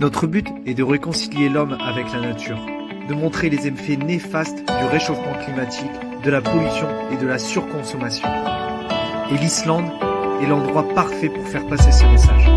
Notre but est de réconcilier l'homme avec la nature, de montrer les effets néfastes du réchauffement climatique, de la pollution et de la surconsommation. Et l'Islande est l'endroit parfait pour faire passer ce message.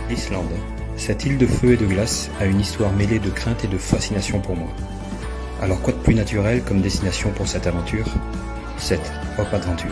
L'Islande, cette île de feu et de glace, a une histoire mêlée de crainte et de fascination pour moi. Alors quoi de plus naturel comme destination pour cette aventure? Cette Hop Adventure.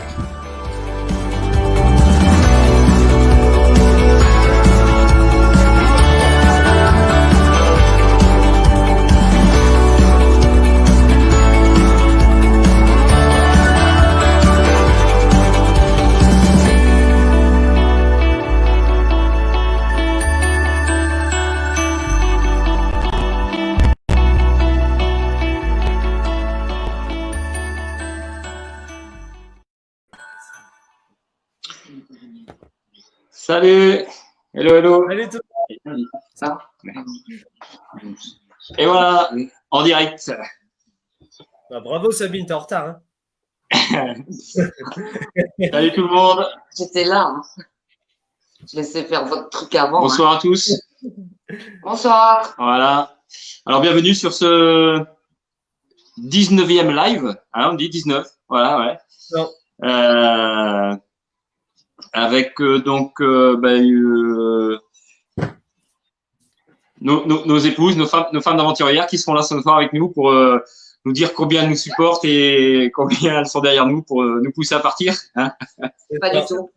Salut, hello. Allez, toi. Ça Et voilà, en direct. Bah, bravo Sabine, t'es en retard. Salut tout le monde, J'étais là. Hein. Je laissais faire votre truc avant. bonsoir à tous. Bonsoir. Voilà. Alors bienvenue sur ce 19e live. On dit 19. Voilà, ouais. Non. Avec nos épouses, nos femmes d'aventurières qui seront là ce soir avec nous pour nous dire combien elles nous supportent et combien elles sont derrière nous pour nous pousser à partir. Hein. Pas du tout.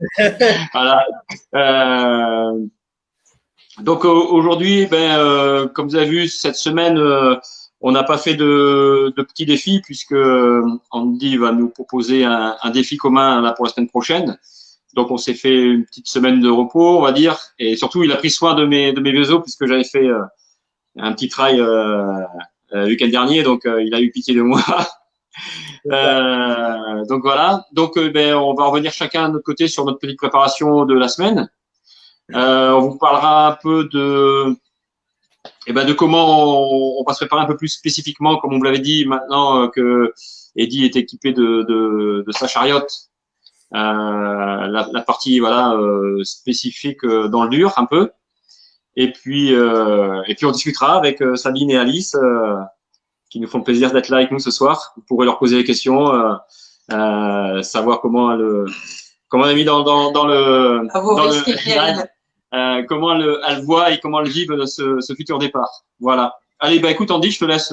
Voilà. Donc aujourd'hui, comme vous avez vu cette semaine, on n'a pas fait de petits défis puisque Andy va nous proposer un défi commun là pour la semaine prochaine. Donc on s'est fait une petite semaine de repos, on va dire, et surtout il a pris soin de mes vieux os puisque j'avais fait un petit trail le week-end dernier, donc il a eu pitié de moi. Donc voilà. Donc on va revenir chacun de notre côté sur notre petite préparation de la semaine. On vous parlera un peu de comment on va se préparer un peu plus spécifiquement, comme on vous l'avait dit, maintenant que Eddie est équipé de sa chariote. La partie spécifique dans le dur un peu. Et puis on discutera avec Sabine et Alice qui nous font le plaisir d'être là avec nous ce soir. Vous pourrez leur poser des questions, savoir comment elle a mis dans le comment elle voit et elle vive ce futur départ. Voilà. Allez, écoute Andy, je te laisse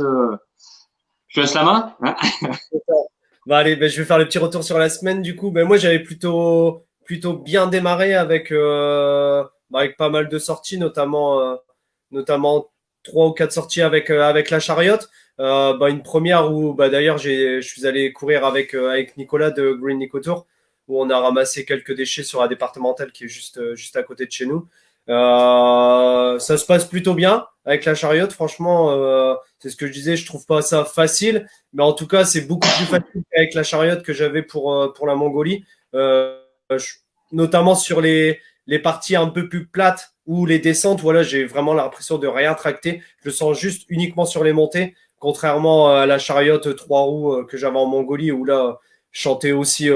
la main. Hein. Bah allez, je vais faire le petit retour sur la semaine du coup. Moi j'avais plutôt bien démarré avec pas mal de sorties, notamment 3 ou 4 sorties avec la chariote. Une première où d'ailleurs je suis allé courir avec Nicolas de Green Nico Tour, où on a ramassé quelques déchets sur la départementale qui est juste à côté de chez nous. Ça se passe plutôt bien avec la chariote, franchement, c'est ce que je disais, je trouve pas ça facile, mais en tout cas c'est beaucoup plus facile avec la chariote que j'avais pour la Mongolie, notamment sur les parties un peu plus plates ou les descentes. Voilà, j'ai vraiment l'impression de rien tracter, je le sens juste uniquement sur les montées, contrairement à la chariote 3 roues que j'avais en Mongolie, où là je chantais aussi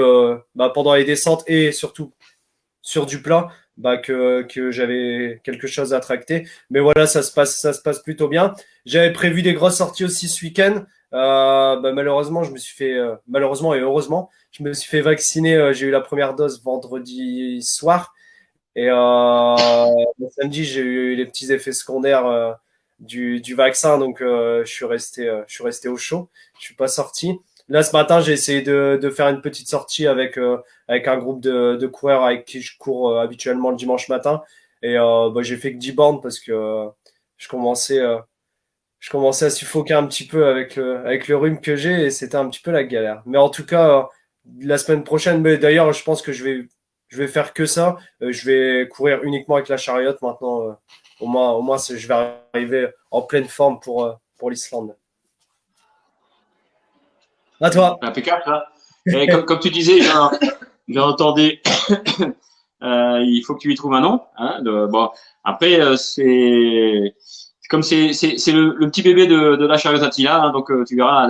pendant les descentes et surtout sur du plat, que j'avais quelque chose à tracter. Mais voilà, ça se passe plutôt bien. J'avais prévu des grosses sorties aussi ce week-end. Malheureusement, malheureusement et heureusement, je me suis fait vacciner. J'ai eu la première dose vendredi soir. Et samedi, j'ai eu les petits effets secondaires du vaccin, donc je suis resté au chaud. Je suis pas sorti. Là, ce matin, j'ai essayé de faire une petite sortie avec un groupe de coureurs avec qui je cours habituellement le dimanche matin. Et j'ai fait que 10 bornes parce que je commençais à suffoquer un petit peu avec le rhume que j'ai et c'était un petit peu la galère. Mais en tout cas, la semaine prochaine, mais d'ailleurs, je pense que je vais faire que ça. Je vais courir uniquement avec la chariote maintenant. Au moins, je vais arriver en pleine forme pour l'Islande. À toi. Impeccable, ça. Et comme tu disais, j'entendais, il faut que tu y trouves un nom. Hein, bon, après, c'est le petit bébé de la chariote Attila, hein, donc tu verras,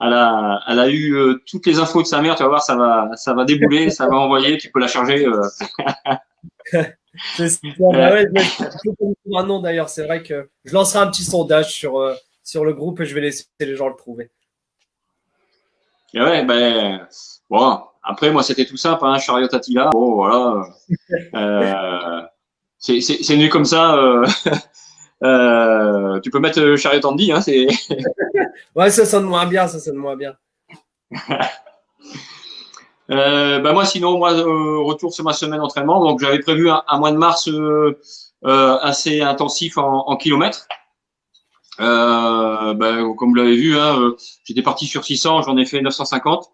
elle a eu toutes les infos de sa mère. Tu vas voir, ça va débouler, ça va envoyer. Tu peux la charger. C'est ça. Bah ouais, je peux un nom d'ailleurs. C'est vrai que je lancerai un petit sondage sur le groupe et je vais laisser les gens le trouver. Et ouais, ben bon. Après, moi, c'était tout simple, hein, Chariot Attila. Bon, voilà. C'est venu comme ça. Tu peux mettre Chariot Andy, hein, c'est. Ouais, ça sonne moins bien, ça sonne moins bien. Moi, sinon, retour sur ma semaine d'entraînement. Donc, j'avais prévu un mois de mars assez intensif en kilomètres. Comme vous l'avez vu, hein, j'étais parti sur 600, j'en ai fait 950.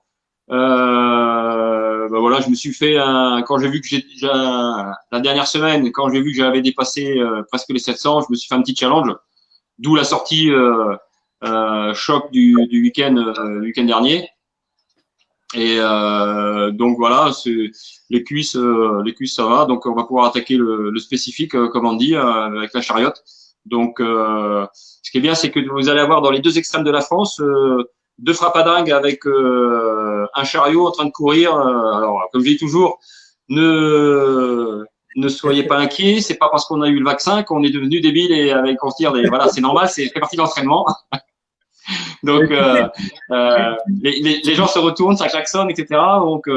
Voilà, je me suis fait quand j'ai vu que la dernière semaine, quand j'ai vu que j'avais dépassé presque les 700, je me suis fait un petit challenge, d'où la sortie choc du week-end dernier. Et donc voilà, les cuisses ça va, donc on va pouvoir attaquer le spécifique comme on dit avec la chariote. Donc ce qui est bien, c'est que vous allez avoir dans les deux extrêmes de la France deux frappadingues avec un chariot en train de courir. Alors comme je dis toujours, ne soyez pas inquiets, c'est pas parce qu'on a eu le vaccin qu'on est devenu débile et avec on se tire voilà, c'est normal, c'est fait partie de l'entraînement. Donc les gens se retournent, ça klaxonne, etc. Donc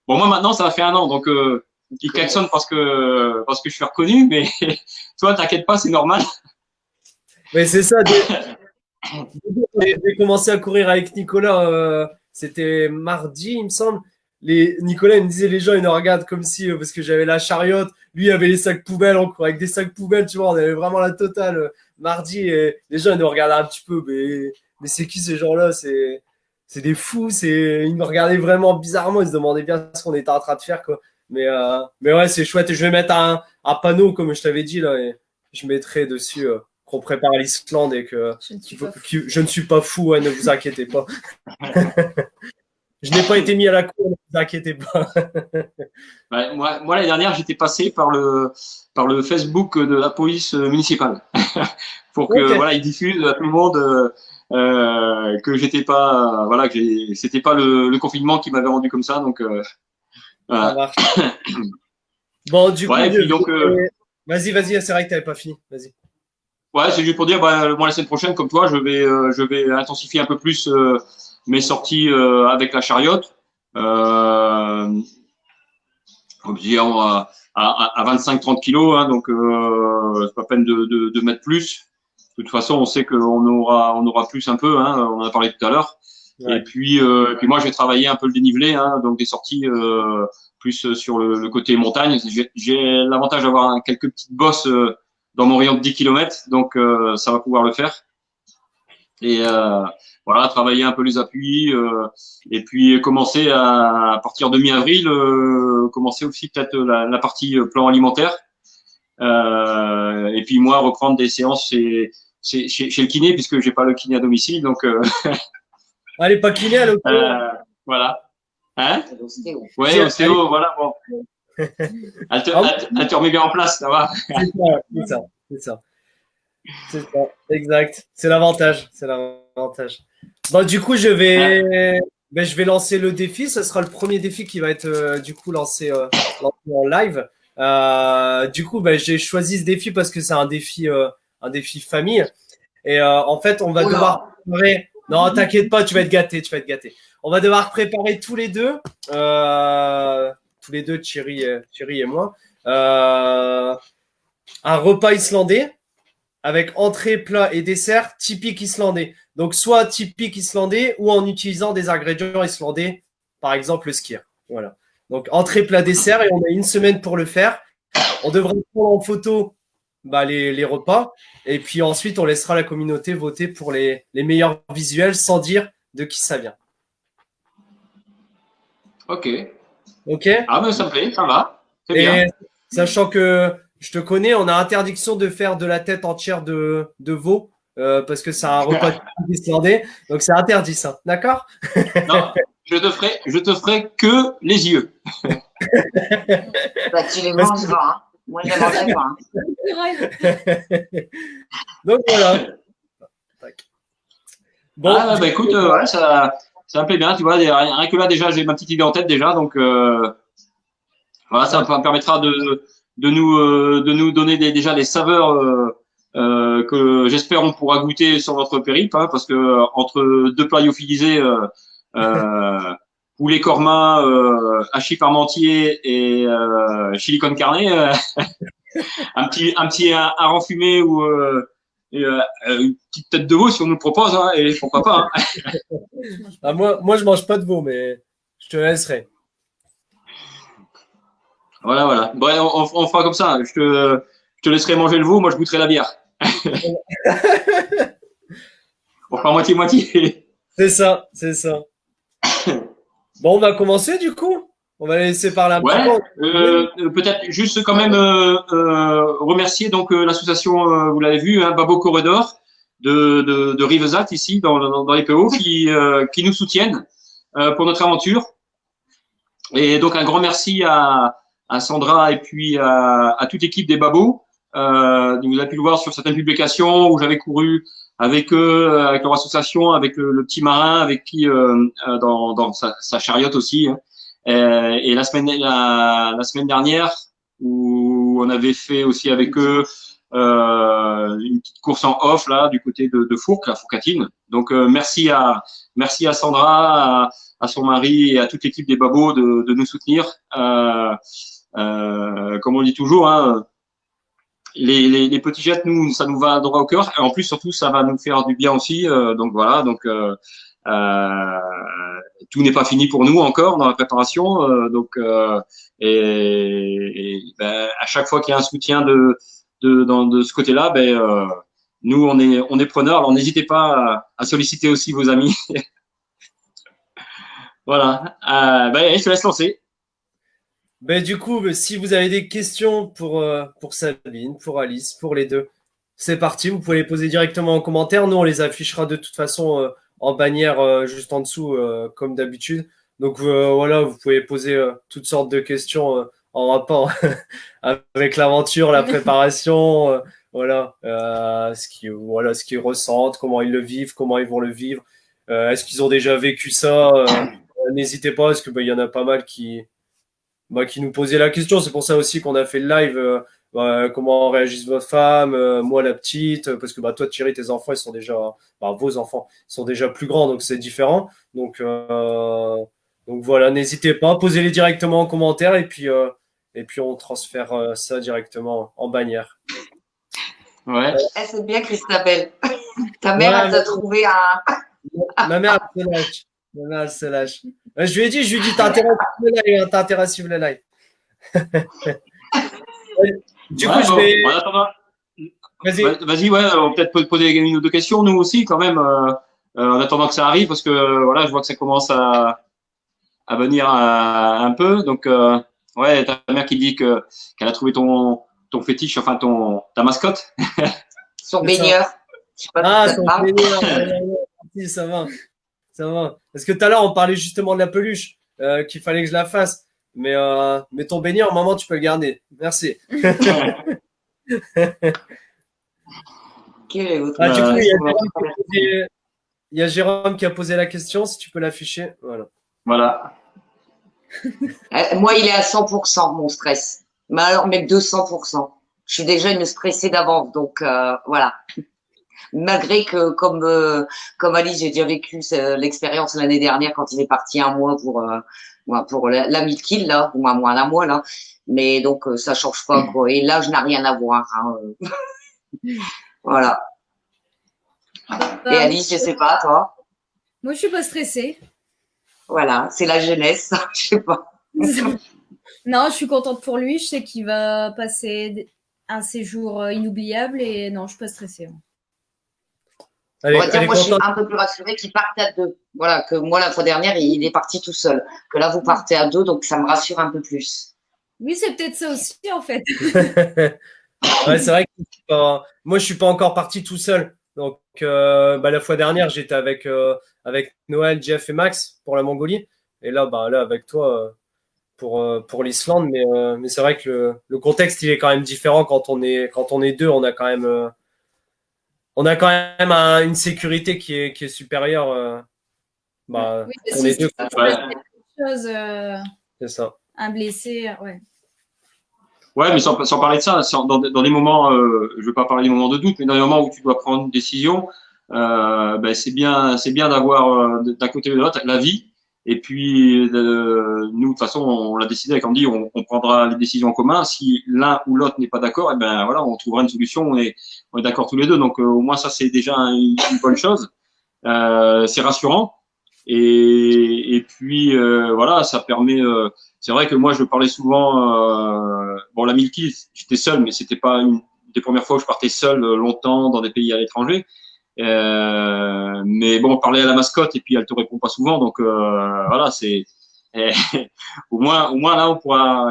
moi maintenant ça fait 1 an, donc ils klaxonnent parce que je suis reconnu, mais toi t'inquiète pas, c'est normal. Mais c'est ça. J'ai commencé à courir avec Nicolas, c'était mardi, il me semble. Nicolas il me disait les gens ils nous regardent comme si parce que j'avais la chariote, lui il avait les sacs poubelles, on courait avec des sacs poubelles, tu vois, on avait vraiment la totale mardi et les gens ils nous regardaient un petit peu, mais c'est qui ces gens-là, c'est des fous, ils nous regardaient vraiment bizarrement, ils se demandaient bien ce qu'on était en train de faire quoi. Mais ouais, c'est chouette, je vais mettre un panneau comme je t'avais dit là et je mettrai dessus qu'on prépare l'Islande et que je ne suis pas fou, ouais, ne vous inquiétez pas. Je n'ai pas été mis à la cour, ne vous inquiétez pas. Moi l'année dernière, j'étais passé par le Facebook de la police municipale pour que voilà, ils diffusent à tout le monde que j'étais pas voilà, que c'était pas le confinement qui m'avait rendu comme ça, donc voilà. Bon, du coup, donc vas-y, c'est vrai que tu n'avais pas fini. Vas-y. Ouais, c'est juste pour dire, moi la semaine prochaine, comme toi, je vais intensifier un peu plus mes sorties avec la chariote. À 25-30 kilos, hein, donc c'est pas peine de mettre plus. De toute façon, on sait qu'on aura plus un peu, hein, on en a parlé tout à l'heure. Ouais. Et puis moi, j'ai travaillé un peu le dénivelé, hein, donc des sorties plus sur le côté montagne. J'ai l'avantage d'avoir quelques petites bosses dans mon rayon de 10 km, donc ça va pouvoir le faire. Et voilà, travailler un peu les appuis et puis commencer à partir de mi-avril, commencer aussi peut-être la partie plan alimentaire. Et puis moi, reprendre des séances chez le kiné, puisque j'ai pas le kiné à domicile, donc allez, pas kiné à l'ostéo. Voilà. Hein? Ouais, ostéo, voilà, bon. Elle te remet bien en place, ça va. C'est ça. Exact. C'est l'avantage. Bon, du coup, je vais lancer le défi. Ce sera le premier défi qui va être du coup lancé en live. Du coup, j'ai choisi ce défi parce que c'est un défi famille. Et en fait, on va devoir préparer. Non, t'inquiète pas, tu vas être gâté. On va devoir préparer tous les deux, Thierry et moi, un repas islandais avec entrée, plat et dessert typique islandais. Donc, soit typique islandais ou en utilisant des ingrédients islandais, par exemple le skyr. Voilà. Donc, entrée, plat, dessert et on a une semaine pour le faire. On devrait prendre en photo les repas et puis ensuite, on laissera la communauté voter pour les meilleurs visuels sans dire de qui ça vient. Ok. Ok. Ah, mais ça me plaît, ça va. C'est Et bien. sachant que je te connais, on a interdiction de faire de la tête entière de veau parce que c'est un repas islandais. Donc, c'est interdit ça. D'accord? Non, je te ferai que les yeux. Bah, tu les mangeras. Hein. Moi, je les mangerai pas. Hein. Donc, voilà. Bon, Ah, bah écoute, ouais, ça me plaît bien, tu vois. Rien que là, déjà, j'ai ma petite idée en tête déjà. Donc, voilà, ça me permettra de nous donner déjà des saveurs que j'espère on pourra goûter sur notre périple, hein, parce que entre deux plats lyophilisés, poulet korma, hachis parmentier et chili con carne, un petit hareng fumé ou une petite tête de veau si on nous le propose, hein, et pourquoi pas. Hein. Ah, moi, je mange pas de veau, mais je te laisserai. Voilà. Bon, on fera comme ça. Je te laisserai manger le veau, moi je goûterai la bière. On fera moitié-moitié. C'est ça. Bon, on va commencer du coup. On va laisser parler un petit peu. Peut-être juste quand même remercier donc l'association, vous l'avez vu, hein, Babo Corridor de Rivesat ici dans les PO qui nous soutiennent pour notre aventure. Et donc un grand merci à Sandra et puis à toute l'équipe des Babos. Vous avez pu le voir sur certaines publications où j'avais couru avec eux, avec leur association, avec le petit marin, avec qui dans sa chariote aussi. Hein. Et la semaine dernière, où on avait fait aussi avec eux une petite course en off là du côté de Fourques, la Fourcatine. Donc merci à Sandra, à son mari et à toute l'équipe des Babos de nous soutenir. Comme on dit toujours, hein, les petits jets, nous, ça nous va droit au cœur. Et en plus, surtout, ça va nous faire du bien aussi. Donc voilà. Donc tout n'est pas fini pour nous encore dans la préparation. Ben, à chaque fois qu'il y a un soutien de ce côté-là, ben nous on est preneurs. Alors n'hésitez pas à solliciter aussi vos amis. Voilà. Ben je te laisse lancer. Ben, du coup, si vous avez des questions pour Sabine, pour Alice, pour les deux, c'est parti. Vous pouvez les poser directement en commentaire. Nous, on les affichera de toute façon en bannière juste en dessous, comme d'habitude. Donc voilà, vous pouvez poser toutes sortes de questions en rapport avec l'aventure, la préparation, voilà, ce qu'ils ressentent, comment ils le vivent, comment ils vont le vivre. Est-ce qu'ils ont déjà vécu ça? N'hésitez pas, parce que il y en a pas mal qui nous posaient la question. C'est pour ça aussi qu'on a fait le live. Comment réagissent vos femmes, moi la petite, parce que toi Thierry, tes enfants ils sont déjà, vos enfants sont déjà plus grands, donc c'est différent. Donc voilà, n'hésitez pas, posez-les directement en commentaire et puis on transfère ça directement en bannière. Ouais. C'est bien Christabelle. Ta mère elle t'a trouvé un. Ma mère elle se lâche. Je lui ai dit t'as intérêt à suivre le live. Du coup, je vais. Vas-y, ouais, on peut peut-être poser une ou deux questions, nous aussi, quand même, en attendant que ça arrive, parce que voilà, je vois que ça commence à venir un peu. Donc, ouais, ta mère qui dit qu'elle a trouvé ton fétiche, enfin ta mascotte. Son baigneur. Son baigneur. Oui, ça va. Parce que tout à l'heure, on parlait justement de la peluche, qu'il fallait que je la fasse. Mais ton baigneur, maman, tu peux le garder. Merci. Du coup, il y a Jérôme qui a posé la question, si tu peux l'afficher. Voilà. Moi, il est à 100%, mon stress. Mais alors, même 200%. Je suis déjà une stressée d'avance, donc voilà. Malgré que, comme Alice, j'ai déjà vécu l'expérience l'année dernière quand il est parti un mois pour la 1000 kills, là, ou un mois là. Mais donc, ça change pas, quoi. Et là, je n'ai rien à voir. Hein. Voilà. Et Alice, je sais pas, toi? Moi, je suis pas stressée. Voilà, c'est la jeunesse, je sais pas. Non, je suis contente pour lui. Je sais qu'il va passer un séjour inoubliable et non, je suis pas stressée. On va dire, moi, je suis un peu plus rassurée qu'il parte à deux. Voilà, que moi, la fois dernière, il est parti tout seul. Que là, vous partez à deux, donc ça me rassure un peu plus. Oui, c'est peut-être ça aussi, en fait. Ouais, c'est vrai que moi, je suis pas encore parti tout seul. Donc, la fois dernière, j'étais avec Noël, Jeff et Max pour la Mongolie. Et là, là, avec toi pour l'Islande. Mais c'est vrai que le contexte, il est quand même différent quand on est deux. On a quand même une sécurité qui est supérieure. Oui, on est deux. C'est ça. Un blessé, ouais. Ouais, mais sans parler de ça, dans des moments, je veux pas parler des moments de doute, mais dans les moments où tu dois prendre une décision, c'est bien d'avoir d'un côté et de l'autre la vie. Et puis nous, de toute façon, on l'a décidé avec Andy, on prendra les décisions en commun. Si l'un ou l'autre n'est pas d'accord, voilà, on trouvera une solution. On est d'accord tous les deux. Donc au moins ça, c'est déjà une bonne chose. C'est rassurant. Et puis voilà, ça permet. C'est vrai que moi, je parlais souvent. La Milky, j'étais seul, mais c'était pas une des premières fois où je partais seul longtemps dans des pays à l'étranger. Mais bon, parler à la mascotte et puis elle te répond pas souvent, donc voilà, c'est au moins là,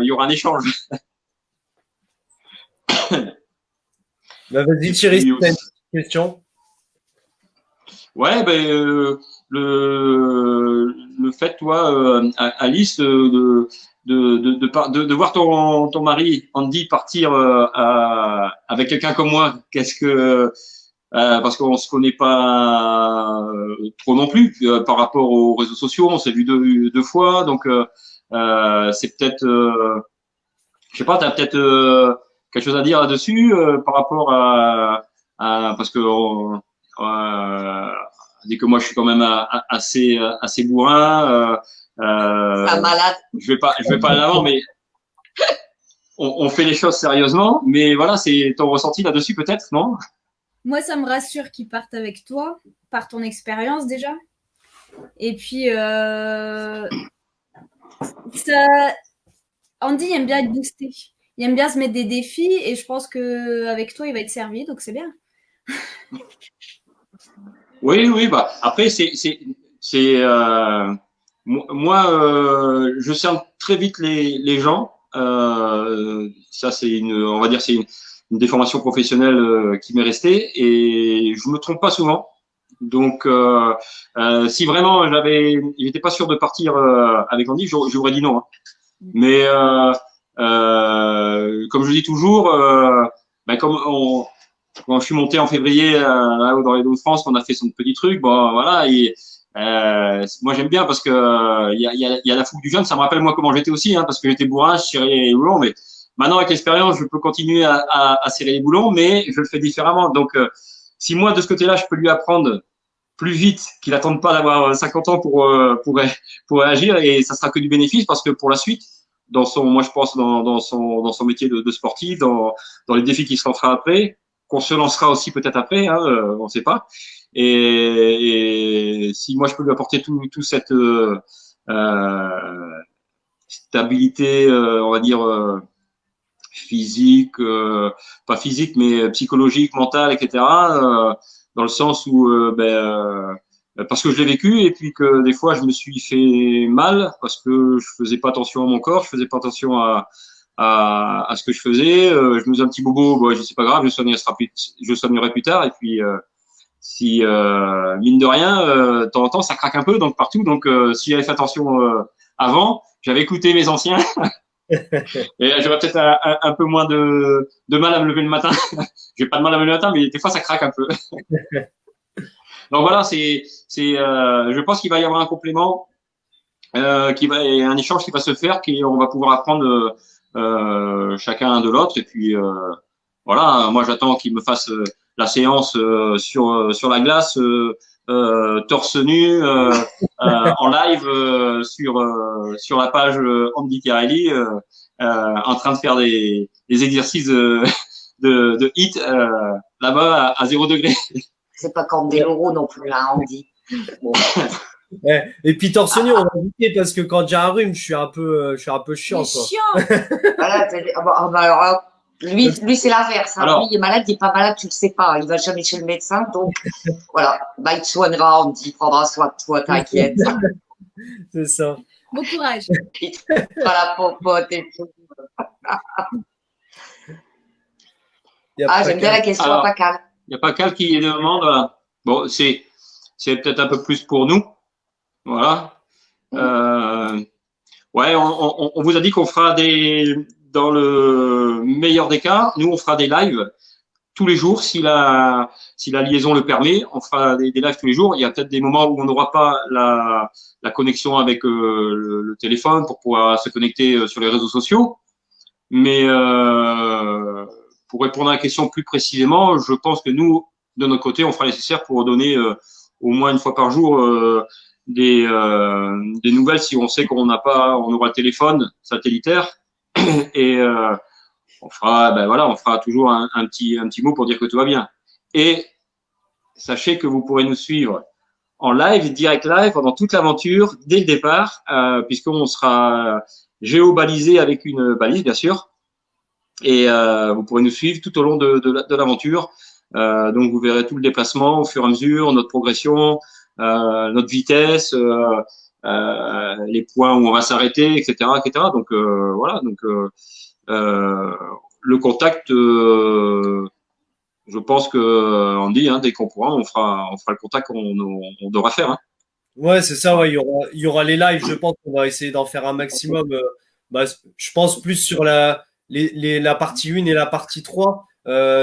il y aura un échange. Vas-y, Thierry, si t'as une question. Ouais, le fait, toi, Alice, de voir ton mari Andy partir avec quelqu'un comme moi, qu'est-ce que parce qu'on se connaît pas trop non plus par rapport aux réseaux sociaux, on s'est vu deux fois, donc c'est peut-être, je sais pas, t'as peut-être quelque chose à dire là-dessus par rapport parce que dès que moi je suis quand même assez bourrin. Malade. Je vais pas aller l'avant, mais on fait les choses sérieusement. Mais voilà, c'est ton ressenti là-dessus peut-être, non? Moi, ça me rassure qu'ils partent avec toi, par ton expérience déjà. Et puis, Andy aime bien être boosté. Il aime bien se mettre des défis et je pense qu'avec toi, il va être servi, donc c'est bien. Oui, après, moi, je sens très vite les gens. Ça, on va dire, c'est une déformation professionnelle qui m'est restée et je me trompe pas souvent. Donc, si vraiment j'étais pas sûr de partir avec Andy, j'aurais dit non. Hein. Mais comme je dis toujours, quand je suis monté en février là dans les Hauts-de-France, on a fait son petit truc. Bon, voilà. Et moi j'aime bien parce que il y a la fougue du jeune. Ça me rappelle moi comment j'étais aussi, hein, parce que j'étais bourrin, je tirais les boulons. Mais maintenant avec l'expérience, je peux continuer à serrer les boulons, mais je le fais différemment. Donc si moi de ce côté-là, je peux lui apprendre plus vite, qu'il n'attende pas d'avoir 50 ans pour agir, et ça sera que du bénéfice parce que pour la suite, moi je pense dans son métier de sportif, dans les défis qu'il se lancera après, qu'on se lancera aussi peut-être après, hein, on ne sait pas. Et si moi je peux lui apporter tout cette stabilité, on va dire physique, pas physique mais psychologique, mentale, etc. Dans le sens où parce que je l'ai vécu et puis que des fois je me suis fait mal parce que je faisais pas attention à mon corps, je faisais pas attention à ce que je faisais. Je me faisais un petit bobo, bon, c'est pas grave, je soignerai plus tard. Et puis si mine de rien, de temps en temps ça craque un peu donc partout. Donc si j'avais fait attention avant, j'avais écouté mes anciens. Et j'aurais peut-être un peu moins de mal à me lever le matin. J'ai pas de mal à me lever le matin, mais des fois ça craque un peu. Donc voilà, je pense qu'il va y avoir un complément, un échange qui va se faire, on va pouvoir apprendre chacun de l'autre. Et puis voilà, moi j'attends qu'il me fasse la séance sur la glace, torse nu, en live sur la page Andy Carelli, en train de faire des exercices de hit là-bas à 0 degré. C'est pas Candeloro non plus, hein, on dit. Bon. Ouais. Et puis torse nu, on va éviter parce que quand j'ai un rhume, je suis un peu chiant, C'est quoi. chiant. Voilà, alors là, lui c'est l'inverse. Hein. Alors- Lui, il est malade, il est pas malade, tu le sais pas. Il va jamais chez le médecin, donc voilà. Bah, il te soignera, on te dit, il prendra soin de toi, t'inquiète. C'est ça. Bon courage. Il te fera la popote et tout. Y a Ah, pas j'aime bien qu'à- la question, Alors- Pascal. Il n'y a pas Cal qui demande. Voilà. Bon, c'est peut-être un peu plus pour nous. Voilà. Ouais, on vous a dit qu'on fera dans le meilleur des cas, nous on fera des lives tous les jours si la liaison le permet. On fera des lives tous les jours. Il y a peut-être des moments où on n'aura pas la connexion avec le téléphone pour pouvoir se connecter sur les réseaux sociaux. Mais pour répondre à la question plus précisément, je pense que nous, de notre côté, on fera le nécessaire pour donner au moins une fois par jour des nouvelles si on sait qu'on aura le téléphone satellitaire et on fera toujours un petit mot pour dire que tout va bien. Et sachez que vous pourrez nous suivre en live, direct live pendant toute l'aventure dès le départ, puisqu'on sera géobalisé avec une balise bien sûr. Et vous pourrez nous suivre tout au long de l'aventure. Donc vous verrez tout le déplacement au fur et à mesure, notre progression, notre vitesse, les points où on va s'arrêter, etc., etc. Donc voilà. Donc le contact, je pense que on dit, hein, dès qu'on pourra, on fera le contact qu'on devra faire. Hein. Ouais, c'est ça, ouais, il y aura les lives, je pense qu'on va essayer d'en faire un maximum. Je pense plus sur la partie 1 et la partie 3.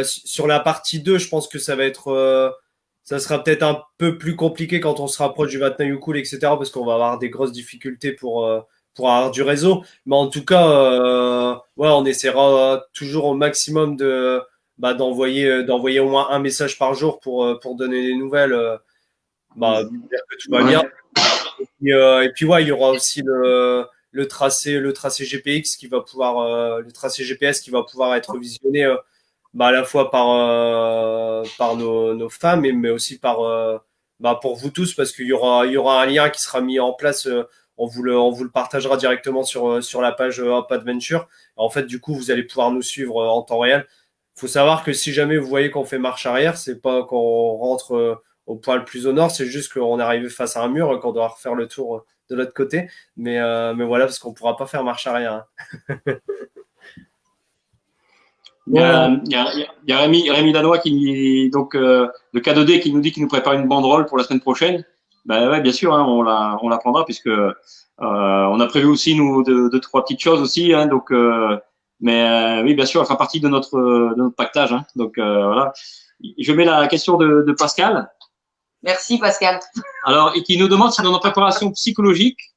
Sur la partie 2, je pense que ça sera peut-être un peu plus compliqué quand on se rapproche du Vatnajökull, etc., parce qu'on va avoir des grosses difficultés pour avoir du réseau. Mais en tout cas, ouais, on essaiera toujours au maximum d'envoyer au moins un message par jour pour donner des nouvelles. Dire que tout va bien. Et puis ouais, il y aura aussi le tracé GPX qui va pouvoir le tracé GPS qui va pouvoir être visionné à la fois par nos femmes mais aussi pour vous tous parce qu'il y aura un lien qui sera mis en place. On vous le partagera directement sur la page Hop Adventure. En fait, du coup, vous allez pouvoir nous suivre en temps réel. Faut savoir que si jamais vous voyez qu'on fait marche arrière, c'est pas qu'on rentre au poil plus au nord, c'est juste qu'on est arrivé face à un mur, qu'on doit refaire le tour de l'autre côté. Mais voilà, parce qu'on pourra pas faire marche arrière. Hein. Il y a Rémi Danois donc de K2D qui nous dit qu'il nous prépare une banderole pour la semaine prochaine. Ben ouais, bien sûr, hein, on la prendra puisque on a prévu aussi nous deux trois petites choses aussi. Hein, donc, oui, bien sûr, elle fera partie de notre pactage. Hein, donc voilà. Je mets la question de Pascal. Merci, Pascal. Alors, et qui nous demande si dans notre préparation psychologique,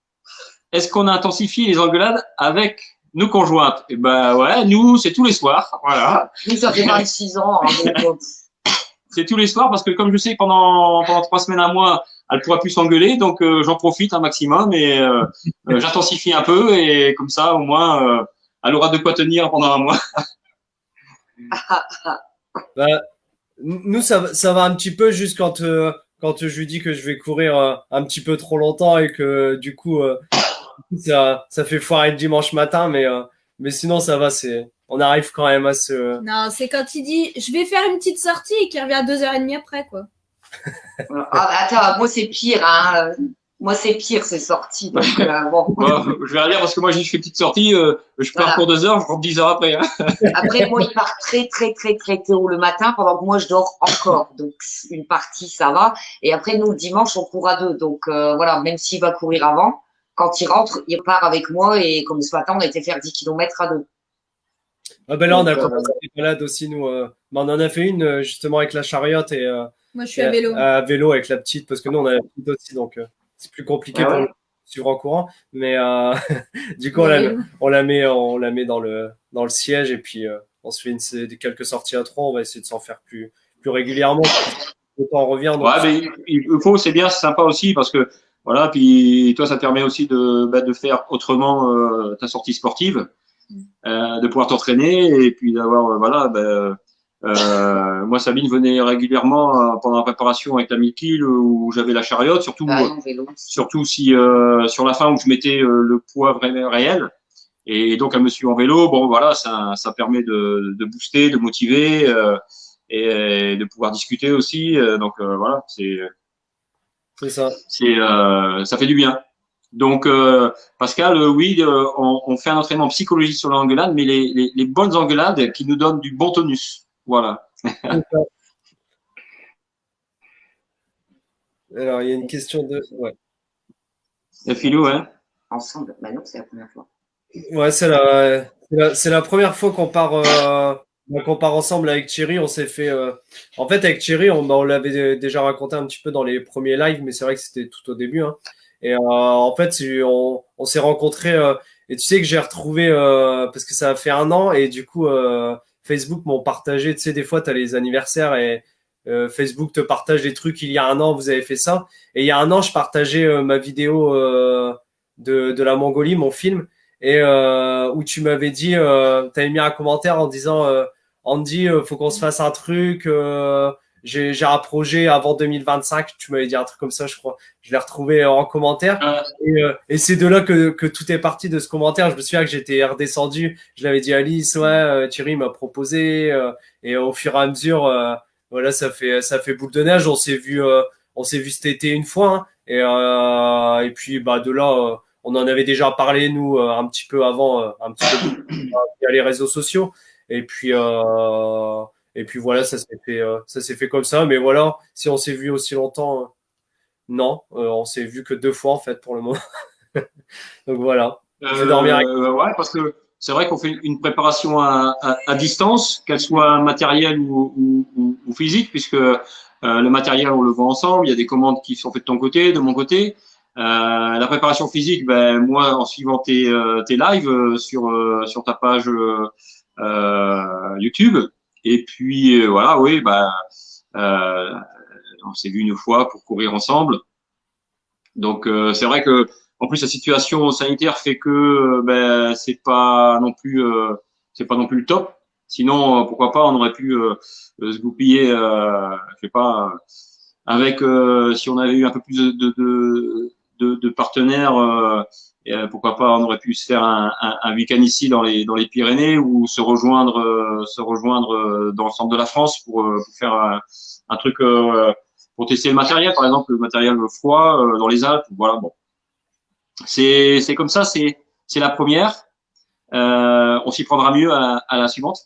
est-ce qu'on a intensifié les engueulades avec nos conjointes? Eh ben ouais, nous, c'est tous les soirs. Voilà. Nous, ça fait 26 ans. Hein, donc, c'est tous les soirs parce que comme je sais que pendant 3 semaines, un mois, elle pourra plus s'engueuler, donc j'en profite un maximum et j'intensifie un peu et comme ça, au moins, elle aura de quoi tenir pendant un mois. Nous, ça va un petit peu juste quand je lui dis que je vais courir un petit peu trop longtemps et que du coup ça fait foirer le dimanche matin, mais sinon ça va, on arrive quand même à se. Non, c'est quand il dit je vais faire une petite sortie et qu'il revient 2h30 après, quoi. Attends, moi c'est pire, hein. Moi c'est pire, c'est sorti. Donc, bon. Je vais rien dire parce que moi je fais une petite sortie, je pars pour 2 heures, je rentre 10 heures après. Hein. Après, moi il part très tôt le matin pendant que moi je dors encore. Donc une partie ça va. Et après nous le dimanche on court à 2. Donc voilà, même s'il va courir avant, quand il rentre, il part avec moi et comme ce matin on a été faire 10 km à 2. Ah ben là on a commencé des balades aussi nous. On en a fait une justement avec la chariote et moi je suis à vélo. À vélo avec la petite parce que nous on a la petite aussi donc c'est plus compliqué pour nous suivre en courant. Mais du coup on la met dans le siège et puis on se fait quelques sorties à 3. On va essayer de s'en faire plus régulièrement. Le temps revient. Donc... Ouais, mais il faut, c'est bien, c'est sympa aussi parce que voilà, puis toi ça te permet aussi de faire autrement ta sortie sportive, de pouvoir t'entraîner et puis d'avoir Moi, Sabine venait régulièrement pendant la préparation avec la 1000 kg où j'avais la chariote, surtout non, vélo. surtout si sur la fin où je mettais le poids vraiment réel. Et donc, elle me suit en vélo. Bon, voilà, ça permet de booster, de motiver et de pouvoir discuter aussi. Donc, voilà, C'est ça. ça fait du bien. Donc, Pascal, oui, on fait un entraînement psychologique sur l'engueulade, mais les bonnes engueulades qui nous donnent du bon tonus. Voilà. Alors, il y a une question de. Ouais, Philou, hein? Ensemble, bah non, c'est la première fois. ouais c'est la première fois qu'on part ensemble avec Thierry. On s'est fait. En fait, avec Thierry, on l'avait déjà raconté un petit peu dans les premiers lives, mais c'est vrai que c'était tout au début. Hein. Et en fait, on s'est rencontrés. Et tu sais que j'ai retrouvé. Parce que ça a fait 1 an, et du coup, Facebook m'ont partagé. Tu sais, des fois, tu as les anniversaires et. Facebook te partage des trucs, il y a 1 an, vous avez fait ça. Et il y a 1 an, je partageais ma vidéo de la Mongolie, mon film, et où tu m'avais dit, t'avais mis un commentaire en disant Andy, faut qu'on se fasse un truc. J'ai un projet avant 2025. Tu m'avais dit un truc comme ça, je crois. Je l'ai retrouvé en commentaire. Et c'est de là que tout est parti de ce commentaire. Je me souviens que j'étais redescendu. Je l'avais dit à Alice, ouais, Thierry m'a proposé. Et au fur et à mesure, voilà, ça fait boule de neige. On s'est vu cet été une fois. Hein. Et puis bah de là, on en avait déjà parlé nous un petit peu avant, un petit peu via les réseaux sociaux. Et puis voilà, ça s'est fait comme ça. Mais voilà, si on s'est vu aussi longtemps, non, on s'est vu que 2 fois en fait pour le moment. Donc voilà. Je vais dormir avec. Ouais, parce que c'est vrai qu'on fait une préparation à distance, qu'elle soit matérielle ou physique, puisque le matériel, on le voit ensemble. Il y a des commandes qui sont faites de ton côté, de mon côté. La préparation physique, ben moi, en suivant tes lives sur ta page YouTube. Et puis voilà, oui, euh, on s'est vu une fois pour courir ensemble. Donc c'est vrai que en plus la situation sanitaire fait que c'est pas non plus le top. Sinon pourquoi pas on aurait pu se goupiller je sais pas avec si on avait eu un peu plus de partenaires pourquoi pas on aurait pu se faire un week-end ici dans les Pyrénées ou se rejoindre dans le centre de la France pour faire un truc pour tester le matériel, par exemple le matériel froid dans les Alpes. Voilà, bon, c'est comme ça, c'est la première. On s'y prendra mieux à la suivante.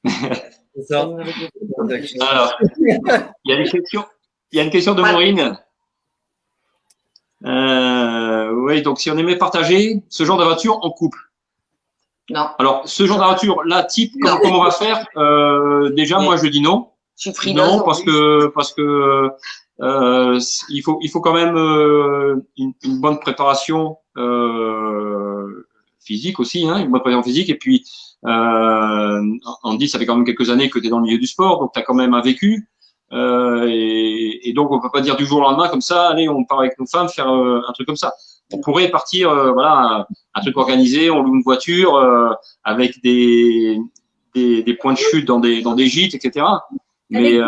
C'est ça. Alors, il y a une question. Il y a une question de Maureen. Oui, donc si on aimait partager ce genre d'aventure en couple. Non. Alors, ce genre d'aventure, là, type, comme on va faire, déjà, moi, je dis non. Je suis frileuse. Non, parce que il faut quand même une bonne préparation physique aussi, hein, une bonne préparation physique. Et puis, on dit, ça fait quand même quelques années que tu es dans le milieu du sport, donc tu as quand même un vécu. Et donc, on peut pas dire du jour au lendemain comme ça, allez, on part avec nos femmes faire un truc comme ça. On pourrait partir, voilà, un truc organisé, on loue une voiture avec des points de chute dans des gîtes, etc. Mais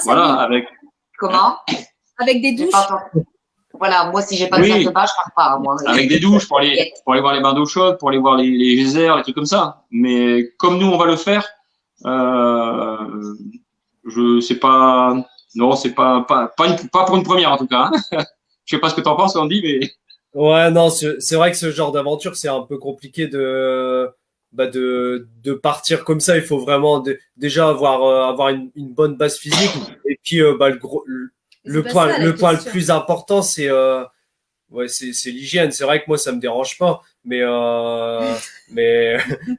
voilà, avec. Comment? Avec des douches. Voilà, moi si j'ai pas de salle de bain, je pars pas. Moi. Avec des douches pour aller voir les bains d'eau chaude, pour aller voir les geysers, les trucs comme ça. Mais comme nous on va le faire, je sais pas, non, c'est pas pour une première en tout cas. Hein. Je sais pas ce que t'en penses, Andy, mais. Ouais, non, c'est vrai que ce genre d'aventure, c'est un peu compliqué de partir comme ça. Il faut vraiment déjà avoir une bonne base physique. Et puis, le point le plus important, c'est l'hygiène. C'est vrai que moi, ça me dérange pas. Mais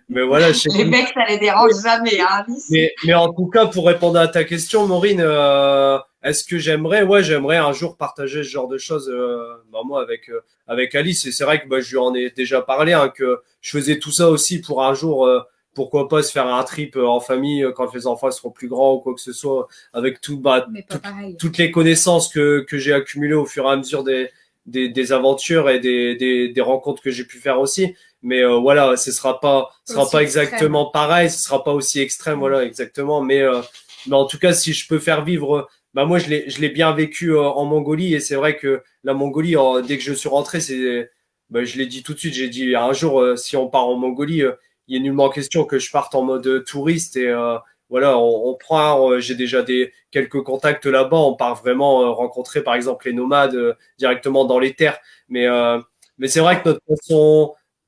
voilà. Les mecs, ça les dérange jamais, hein, Alice. Mais en tout cas, pour répondre à ta question, Maureen, est-ce que j'aimerais un jour partager ce genre de choses, moi avec Alice. Et c'est vrai que je lui en ai déjà parlé, hein, que je faisais tout ça aussi pour un jour, pourquoi pas se faire un trip en famille quand les enfants seront plus grands ou quoi que ce soit, avec toutes les connaissances que j'ai accumulées au fur et à mesure des aventures et des rencontres que j'ai pu faire aussi. Mais voilà, ce sera pas Aussi exactement pareil, ce sera pas aussi extrême, voilà, exactement. Mais en tout cas, si je peux faire vivre, bah moi je l'ai bien vécu en Mongolie et c'est vrai que la Mongolie, dès que je suis rentré, je l'ai dit tout de suite, j'ai dit un jour si on part en Mongolie, il est nullement question que je parte en mode touriste et voilà, on prend, j'ai déjà quelques contacts là-bas, on part vraiment rencontrer par exemple les nomades directement dans les terres, mais c'est vrai que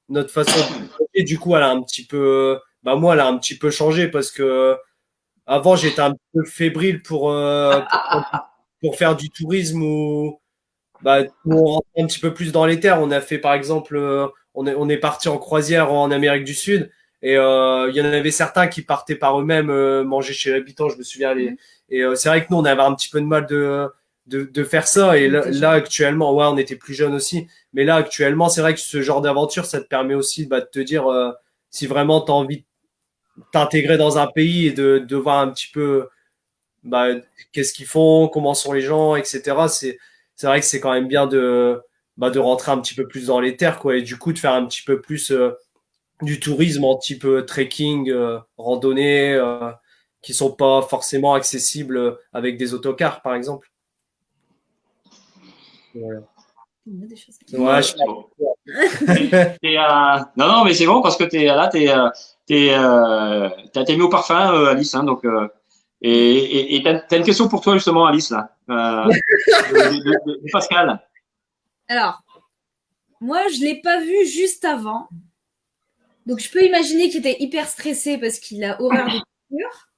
notre façon de voyager, du coup, elle a un petit peu, moi, elle a un petit peu changé parce que avant, j'étais un peu fébrile pour faire du tourisme ou pour rentrer un petit peu plus dans les terres. On a fait, par exemple, on est parti en croisière en Amérique du Sud et il y en avait certains qui partaient par eux-mêmes manger chez l'habitant, je me souviens. Et c'est vrai que nous, on avait un petit peu de mal de faire ça. Et là, actuellement, ouais, on était plus jeunes aussi. Mais là, actuellement, c'est vrai que ce genre d'aventure, ça te permet aussi de te dire si vraiment tu as envie de t'intégrer dans un pays et de voir un petit peu qu'est-ce qu'ils font, comment sont les gens, etc. C'est vrai que c'est quand même bien de rentrer un petit peu plus dans les terres, quoi. Et du coup, de faire un petit peu plus du tourisme en type trekking, randonnée, qui sont pas forcément accessibles avec des autocars, par exemple. Voilà. Des choses. Ouais, Bon. Non, mais c'est bon parce que t'as mis au parfum, Alice, hein, donc. Et t'as une question pour toi justement, Alice, là, de Pascal. Alors, moi, je l'ai pas vu juste avant. Donc, je peux imaginer qu'il était hyper stressé parce qu'il a horreur des coupures.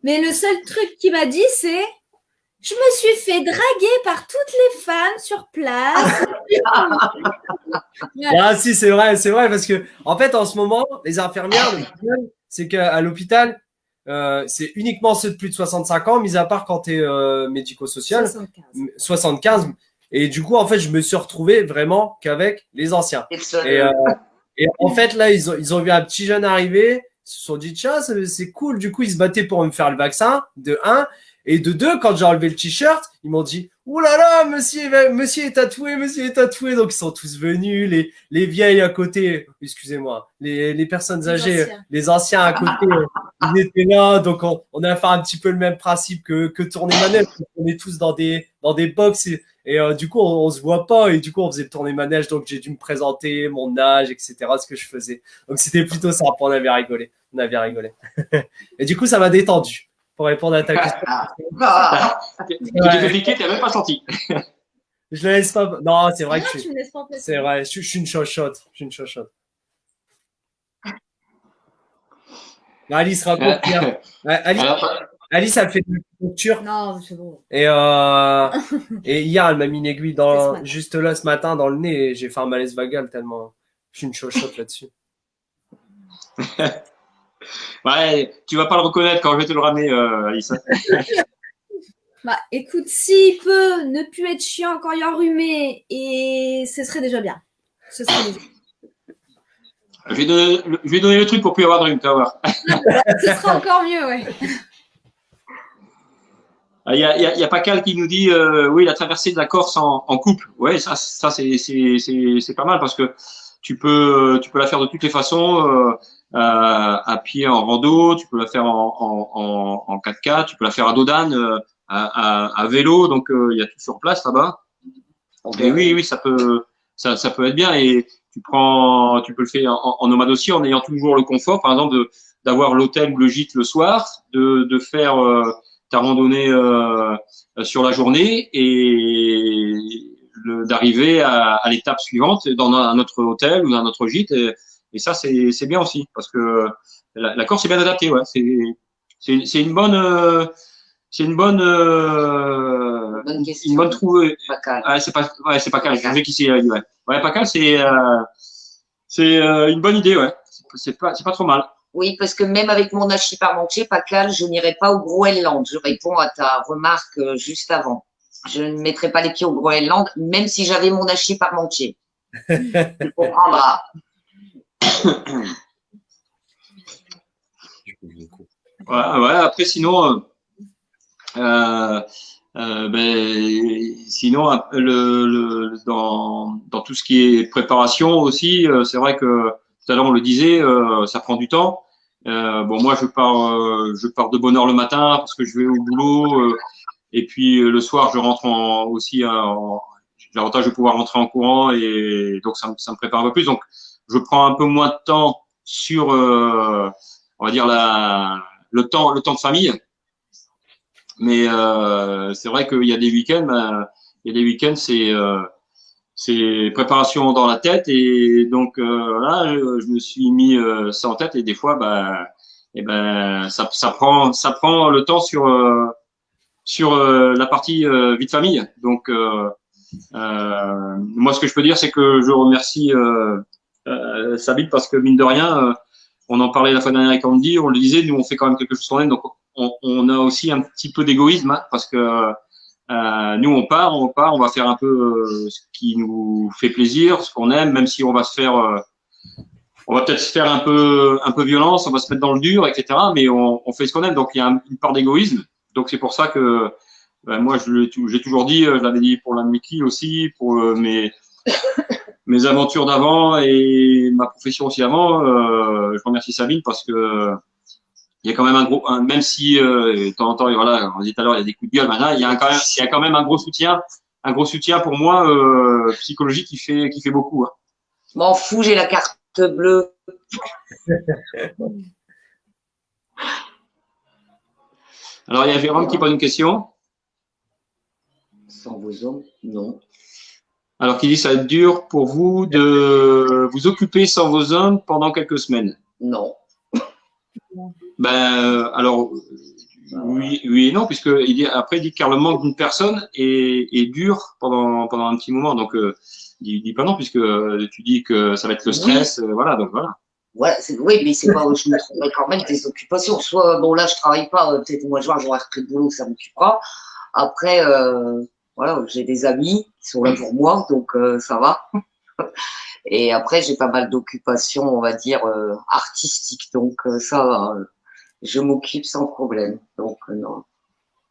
Mais le seul truc qu'il m'a dit, c'est « Je me suis fait draguer par toutes les femmes sur place. » Ah si, c'est vrai, parce que en fait, en ce moment, les infirmières, le problème, c'est qu'à l'hôpital, c'est uniquement ceux de plus de 65 ans, mis à part quand tu es médico-social. 75. Et du coup, en fait, je me suis retrouvé vraiment qu'avec les anciens. Et en fait, là, ils ont vu un petit jeune arriver, ils se sont dit, tiens, c'est cool. Du coup, ils se battaient pour me faire le vaccin, de 1. Et de 2, quand j'ai enlevé le t-shirt, ils m'ont dit, ouh là là, monsieur est tatoué, monsieur est tatoué. Donc, ils sont tous venus, les vieilles à côté, excusez-moi, les personnes âgées, les anciens à côté, ils étaient là. Donc, on a fait un petit peu le même principe que tourner manège. On est tous dans des box et du coup, on se voit pas. Et du coup, on faisait le tourner manège. Donc, j'ai dû me présenter, mon âge, etc., ce que je faisais. Donc, c'était plutôt sympa. On avait rigolé. Et du coup, ça m'a détendu. Pour répondre à ta question. Tu t'es piqué, t'as même pas senti. Je la laisse pas. Non, c'est vrai que tu me laisses pas en place. c'est vrai, je suis une chochotte. Alice raconte bien. Alice, elle fait de l'acupuncture. Non, c'est bon. Et hier, elle m'a mis une aiguille juste là ce matin dans le nez et j'ai fait un malaise vagal tellement je suis une chochotte là-dessus. Ouais, tu vas pas le reconnaître quand je vais te le ramener, Alice. Écoute, s'il peut ne plus être chiant quand il y a enrhumé, et ce serait déjà bien. Ce vais donner le truc pour plus avoir de rhume, tu vas voir. Ce sera encore mieux, ouais. Il y a Pascal qui nous dit oui, la traversée de la Corse en couple. Ouais, ça c'est pas mal parce que tu peux la faire de toutes les façons. À pied en rando, tu peux la faire en 4x4, tu peux la faire à dos d'âne, à vélo, donc il y a tout sur place là-bas. Et oui, ça peut être bien. Et tu peux le faire en nomade aussi, en ayant toujours le confort, par exemple, d'avoir l'hôtel ou le gîte le soir, de faire ta randonnée sur la journée et d'arriver à l'étape suivante dans un autre hôtel ou dans un autre gîte. Et ça, c'est bien aussi, parce que la Corse est bien adaptée, ouais. C'est une bonne trouve. Pascal. C'est pas Pascal. Je sais qui c'est. Ouais, Pascal, c'est une bonne idée, ouais. C'est pas trop mal. Oui, parce que même avec mon hachis parmentier, Pascal, je n'irai pas au Groenland. Je réponds à ta remarque juste avant. Je ne mettrai pas les pieds au Groenland, même si j'avais mon hachis parmentier. Tu comprendras. Ouais, après, sinon, sinon, dans tout ce qui est préparation aussi, c'est vrai que tout à l'heure on le disait, ça prend du temps. Bon, moi je pars de bonne heure le matin parce que je vais au boulot, et puis le soir je rentre aussi j'ai l'avantage de pouvoir rentrer en courant, et donc ça me prépare un peu plus. Donc je prends un peu moins de temps sur, on va dire le temps de famille. Mais c'est vrai qu'il y a des week-ends, c'est préparation dans la tête, et donc là je me suis mis ça en tête, et des fois ça prend le temps sur la partie vie de famille. Donc moi ce que je peux dire, c'est que je remercie Sabine, parce que mine de rien, on en parlait la fois dernière avec Andy, on le disait, nous on fait quand même quelque chose qu'on aime, donc on a aussi un petit peu d'égoïsme, hein, parce que nous on va faire un peu ce qui nous fait plaisir, ce qu'on aime, même si on va peut-être se faire un peu violence, on va se mettre dans le dur, etc. Mais on fait ce qu'on aime, donc il y a une part d'égoïsme. Donc c'est pour ça que moi j'ai toujours dit, je l'avais dit pour la Mickey aussi, pour mes aventures d'avant et ma profession aussi avant. Je remercie Sabine, parce que il y a quand même même si de temps en temps, voilà, on dit tout à l'heure, il y a des coups de gueule, maintenant, il y a quand même un gros soutien pour moi, psychologique, qui fait beaucoup, hein. M'en fous, j'ai la carte bleue. Alors, il y a Jérôme qui pose une question. Sans vos hommes, non. Alors, qui dit, ça va être dur pour vous de vous occuper sans vos hommes pendant quelques semaines. Non. Alors, oui et non, puisque il dit que le manque d'une personne est dur pendant un petit moment. Donc, dis pas non, puisque tu dis que ça va être le stress. Oui. Voilà, donc voilà. Ouais, oui, mais c'est pas, je me trouverai quand même des occupations. Soit, bon, là, je travaille pas, peut-être au mois de juin, j'aurai repris le boulot, ça m'occupera. Après, voilà, j'ai des amis qui sont là pour moi, donc ça va. Et après, j'ai pas mal d'occupations, on va dire, artistiques, donc ça va. Je m'occupe sans problème. Donc, non.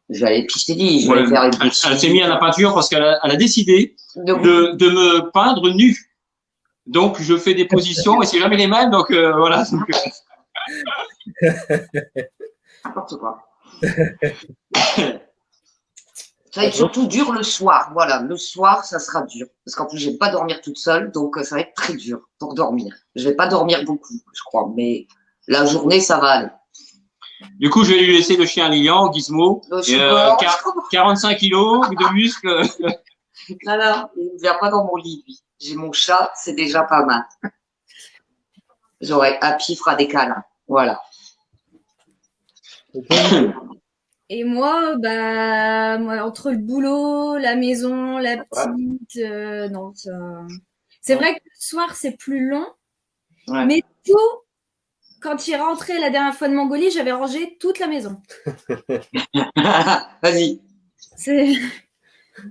Puis je t'ai dit, je vais faire une Elle s'est mise à la peinture parce qu'elle a décidé de me peindre nue. Donc, je fais des positions et c'est jamais les mêmes. Donc, voilà. N'importe quoi. Ça va être surtout dur le soir. Voilà, le soir, ça sera dur. Parce qu'en plus, je vais pas dormir toute seule. Donc, ça va être très dur pour dormir. Je vais pas dormir beaucoup, je crois. Mais la journée, ça va aller. Du coup, je vais lui laisser le chien Lilian, Gizmo, 45 kilos de muscles. Non, il ne vient pas dans mon lit, lui. J'ai mon chat, c'est déjà pas mal. Happy fera des câlins. Voilà. Et moi, entre le boulot, la maison, la petite, non, ça... C'est vrai que le soir, c'est plus long, mais tout... Quand il est rentré la dernière fois de Mongolie, j'avais rangé toute la maison. Vas-y.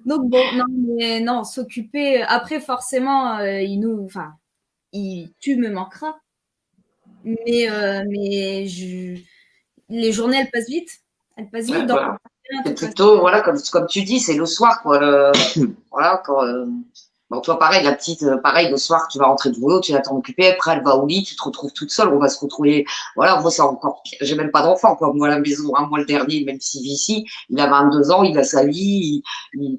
Donc bon, non, s'occuper. Après, forcément, tu me manqueras. Mais les journées, elles passent vite. Elles passent vite. Voilà. C'est plutôt, voilà, comme tu dis, c'est le soir, quoi. Voilà, quand. Bon, toi, pareil, la petite, pareil, le soir, tu vas rentrer du boulot, tu vas t'en occuper, après, elle va au lit, tu te retrouves toute seule, on va se retrouver. Voilà, moi, c'est encore pire. J'ai même pas d'enfant, quoi. Moi, à la maison, hein, moi, le dernier, même s'il vit ici, il a 22 ans, il a sa vie,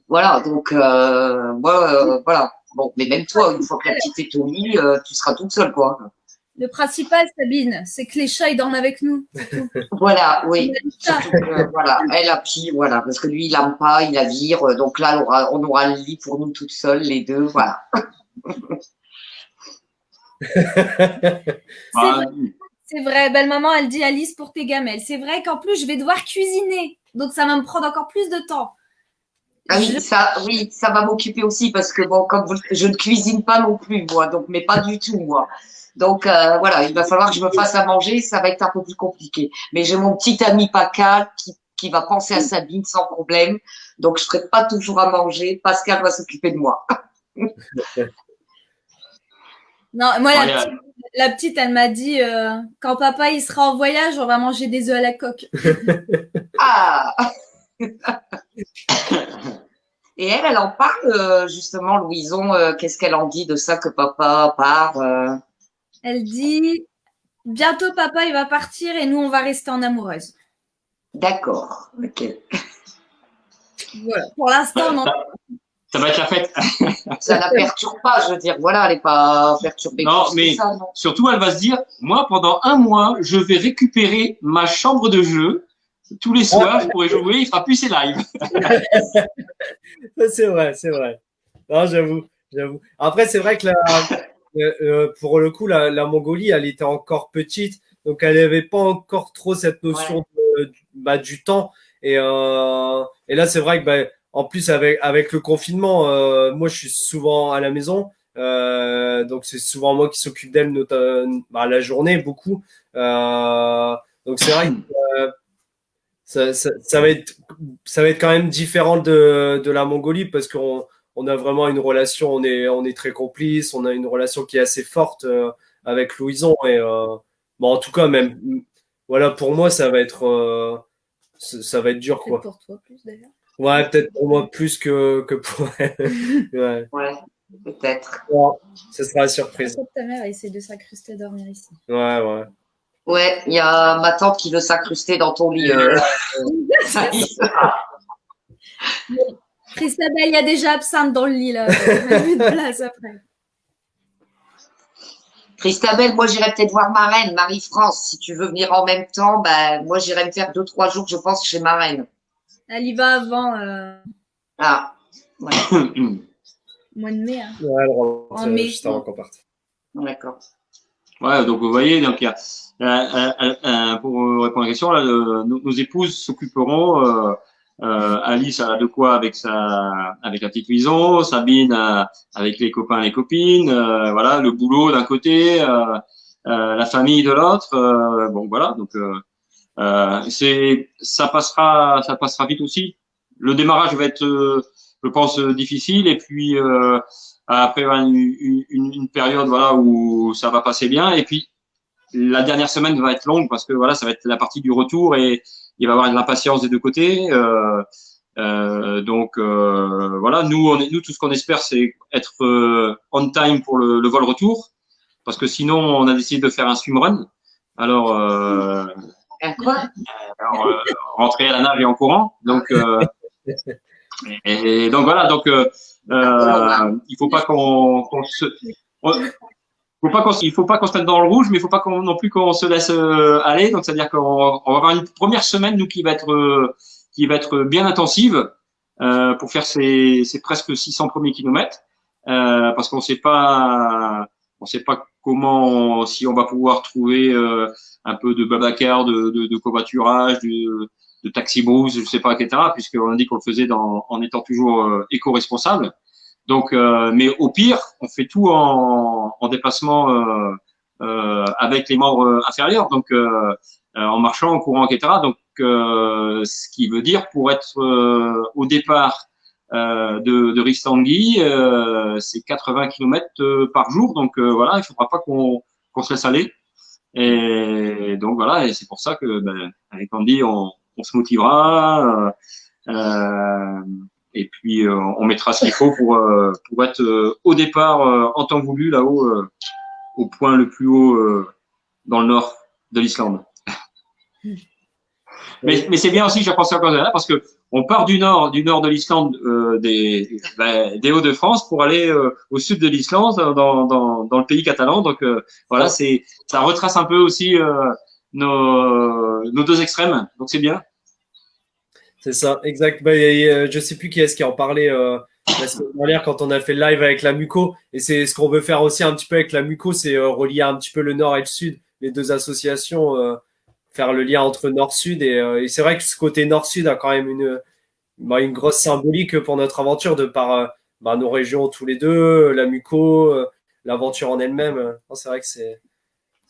voilà. Donc, voilà. Bon, mais même toi, une fois que la petite est au lit, tu seras toute seule, quoi. Le principal, Sabine, c'est que les chats, ils dorment avec nous. Voilà, oui. Voilà, elle a pris, voilà, parce que lui, il n'aime pas, il la vire. Donc là, on aura le lit pour nous toutes seules, les deux, voilà. C'est vrai, belle maman, elle dit Alice pour tes gamelles. C'est vrai qu'en plus, je vais devoir cuisiner. Donc, ça va me prendre encore plus de temps. Ah oui, ça va m'occuper aussi parce que bon, je ne cuisine pas non plus, moi, donc, mais pas du tout, moi. Donc voilà, il va falloir que je me fasse à manger, ça va être un peu plus compliqué. Mais j'ai mon petit ami Pascal qui va penser à Sabine sans problème. Donc je ne ferai pas toujours à manger. Pascal va s'occuper de moi. Non, moi la petite, elle m'a dit quand papa il sera en voyage, on va manger des œufs à la coque. Ah. Et elle en parle justement, Louison. Qu'est-ce qu'elle en dit de ça que papa part Elle dit bientôt papa il va partir et nous on va rester en amoureuse. D'accord, ok. Voilà. Pour l'instant, non. Ça va être la fête. Ça la perturbe pas, je veux dire. Voilà, elle n'est pas perturbée. Non, plus que mais ça, non. surtout, elle va se dire, moi, pendant un mois, je vais récupérer ma chambre de jeu. Tous les soirs, je pourrai jouer, il fera plus ses lives. C'est vrai, c'est vrai. Non, j'avoue. Après, c'est vrai que pour le coup, la Mongolie, elle était encore petite, donc elle n'avait pas encore trop cette notion du temps. Et là, c'est vrai que en plus avec le confinement, moi, je suis souvent à la maison, donc c'est souvent moi qui s'occupe d'elle la journée beaucoup. Donc c'est vrai que ça va être quand même différent de la Mongolie parce qu'on a vraiment une relation, on est très complices, on a une relation qui est assez forte avec Louison et en tout cas même voilà pour moi ça va être dur quoi. Peut-être pour toi plus d'ailleurs. Ouais, peut-être pour moi plus que pour elle. Ouais. Ouais, peut-être. Bon, ce sera la surprise. Ta mère essaie de s'incruster dormir ici. Ouais. Ouais, il y a ma tante qui veut s'incruster dans ton lit. Christabel, il y a déjà absinthe dans le lit là. On a plus de place après. Christabel, moi j'irai peut-être voir ma reine, Marie-France. Si tu veux venir en même temps, moi j'irai me faire 2-3 jours, je pense, chez ma reine. Elle y va avant Ah, ouais. mois de mai. Hein. Ouais, elle rentre En mai. juste avant qu'on parte. D'accord. Ouais, donc vous voyez, donc il y a, pour répondre à la question, là, nos épouses s'occuperont. Alice a de quoi avec la petite maison, Sabine avec les copains et les copines, voilà, le boulot d'un côté, la famille de l'autre. Bon, voilà, donc ça passera vite aussi. Le démarrage va être, je pense, difficile, et puis après une période voilà où ça va passer bien, et puis la dernière semaine va être longue parce que voilà, ça va être la partie du retour et il va y avoir de l'impatience des deux côtés. Donc voilà, nous tout ce qu'on espère c'est être on time pour le vol retour, parce que sinon on a décidé de faire un swimrun. Alors, Quoi rentrer à la nage et en courant. Donc et donc voilà, donc il faut pas il faut pas qu'on se mette dans le rouge, mais il faut pas non plus qu'on se laisse aller. Donc, c'est-à-dire qu'on va avoir une première semaine, nous, qui va être bien intensive pour faire ces presque 600 premiers kilomètres, parce qu'on sait pas comment, si on va pouvoir trouver un peu de Babacar, de covoiturage, de taxi brousse, je sais pas, etc. Puisqu'on a dit qu'on le faisait en étant toujours éco-responsable. Donc, mais au pire, on fait tout en déplacement avec les membres inférieurs, donc en marchant, en courant, etc. Donc, ce qui veut dire pour être au départ de Ristangui, c'est 80 km par jour. Donc voilà, il faudra pas qu'on se laisse aller. Et donc voilà, et c'est pour ça que avec Andy, on se motivera. Et puis on mettra ce qu'il faut pour être au départ en temps voulu là-haut au point le plus haut dans le nord de l'Islande. Mais c'est bien aussi, j'ai pensé encore là, parce que on part du nord de l'Islande, des Hauts-de-France pour aller au sud de l'Islande, dans le pays catalan. Donc voilà, ça retrace un peu aussi nos deux extrêmes. Donc c'est bien. C'est ça, exact. Je sais plus qui est-ce qui en parlait la semaine dernière quand on a fait le live avec la Muco. Et c'est ce qu'on veut faire aussi un petit peu avec la Muco, c'est relier un petit peu le nord et le sud, les deux associations, faire le lien entre nord-sud. Et c'est vrai que ce côté nord-sud a quand même une grosse symbolique pour notre aventure de par nos régions tous les deux, la Muco, l'aventure en elle-même. C'est vrai que c'est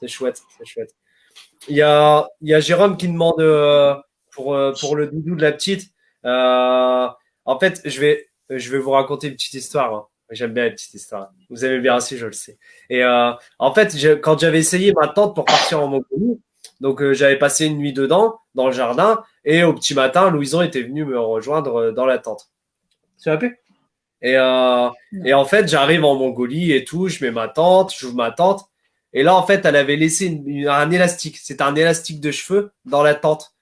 chouette, c'est chouette. Il y a Jérôme qui demande pour le doudou de la petite. En fait, je vais vous raconter une petite histoire. Hein. J'aime bien les petites histoires. Vous aimez bien aussi, je le sais. Et en fait, quand j'avais essayé ma tente pour partir en Mongolie, donc j'avais passé une nuit dedans, dans le jardin, et au petit matin, Louison était venu me rejoindre dans la tente. Tu m'as pu? Et en fait, j'arrive en Mongolie et tout, je mets ma tente, j'ouvre ma tente, Et là, en fait, elle avait laissé un élastique. C'était un élastique de cheveux dans la tente.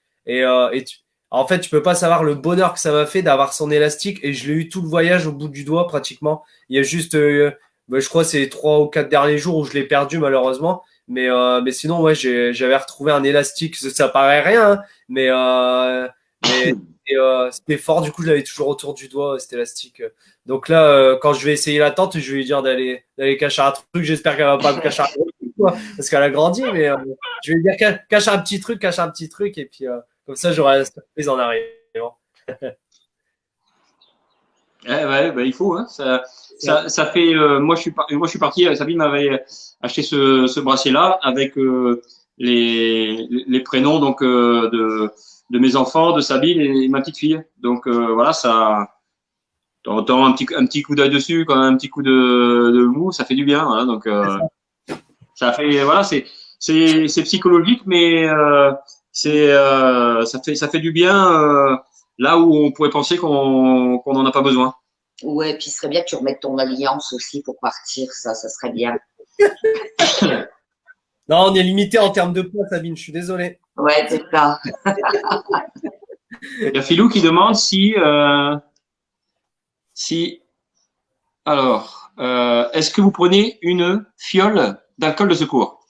En fait, tu peux pas savoir le bonheur que ça m'a fait d'avoir son élastique. Et je l'ai eu tout le voyage au bout du doigt, pratiquement. Il y a juste, je crois, c'est les 3 ou 4 derniers jours où je l'ai perdu, malheureusement. Mais sinon, ouais, j'avais retrouvé un élastique. Ça paraît rien, hein, mais c'était fort. Du coup, je l'avais toujours autour du doigt, cet élastique. Donc là, quand je vais essayer la tente, je vais lui dire d'aller cacher un truc. J'espère qu'elle va pas me cacher un truc, quoi, parce qu'elle a grandi. Mais je vais lui dire cache un petit truc, et puis comme ça, j'aurai la surprise en arrivant. Ouais, bah, il faut. Hein. Ça fait. Moi, je suis parti. Sabine m'avait acheté ce bracelet-là avec les prénoms donc de mes enfants, de Sabine et ma petite fille. Donc voilà, ça. T'entends un petit coup d'œil dessus, quand même un petit coup de mou, ça fait du bien. Hein, donc ça fait. Voilà, c'est psychologique, mais ça fait du bien là où on pourrait penser qu'on n'en a pas besoin. Ouais, puis il serait bien que tu remettes ton alliance aussi pour partir, ça serait bien. Non, on est limité en termes de poids, Sabine, je suis désolé. Ouais, c'est ça. Il y a Philou qui demande alors, est-ce que vous prenez une fiole d'alcool de secours?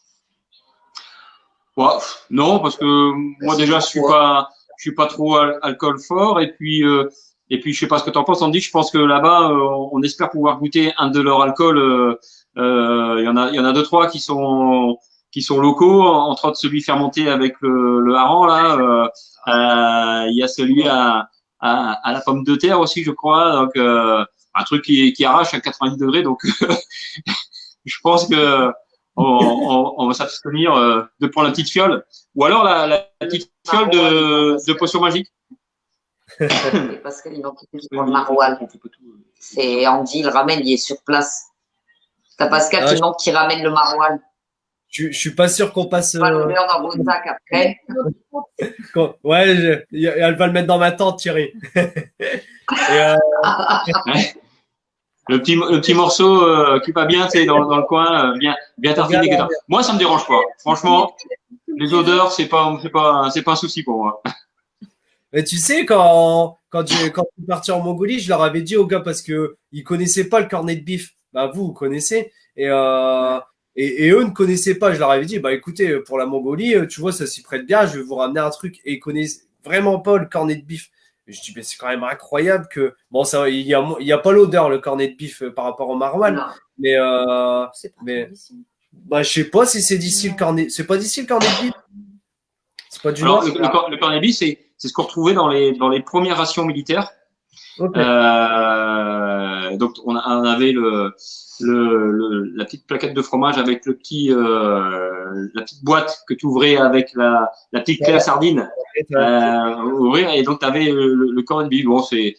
Ouais, non, parce que moi déjà je suis pas trop alcool fort, et puis je sais pas ce que t'en penses, Andy. Je pense que là-bas on espère pouvoir goûter un de leur alcool. Il y en a 2-3 qui sont locaux, entre autres celui fermenté avec le hareng là. Il y a celui à la pomme de terre aussi, je crois. Donc un truc qui arrache à 90 degrés. Donc je pense que on va s'abstenir de prendre la petite fiole, ou alors la petite fiole de potion magique. Parce qu'il manque qui prend le maroilles. C'est Andy, il ramène, il est sur place. T'as Pascal qui manque qui ramène le maroilles. Je suis pas sûr qu'on passe. Pas le mettre dans vos sacs après. Ouais, elle va le mettre dans ma tente, Thierry. Le petit morceau qui va bien, c'est dans le coin, bien tartiné. Moi, ça me dérange pas. Franchement, les odeurs, c'est pas un souci pour moi. Mais tu sais, quand je suis parti en Mongolie, je leur avais dit aux gars, parce que ils connaissaient pas le cornet de bif. Bah, vous connaissez. Et eux ne connaissaient pas. Je leur avais dit, bah, écoutez, pour la Mongolie, tu vois, ça s'y prête bien, je vais vous ramener un truc. Et ils connaissent vraiment pas le cornet de bif. Et je dis, mais c'est quand même incroyable que, bon, ça, il y a pas l'odeur, le cornet de bif par rapport au maroilles. Mais, bah, je sais pas si c'est d'ici le cornet. C'est pas d'ici le cornet de bif. C'est pas du Nord. Le cornet de bif, c'est ce qu'on retrouvait dans les premières rations militaires. Okay. Donc on avait la petite plaquette de fromage avec la petite boîte que tu ouvrais avec la petite clé à sardine, ouvrir, et donc tu avais le cornet de bif. Bon, c'est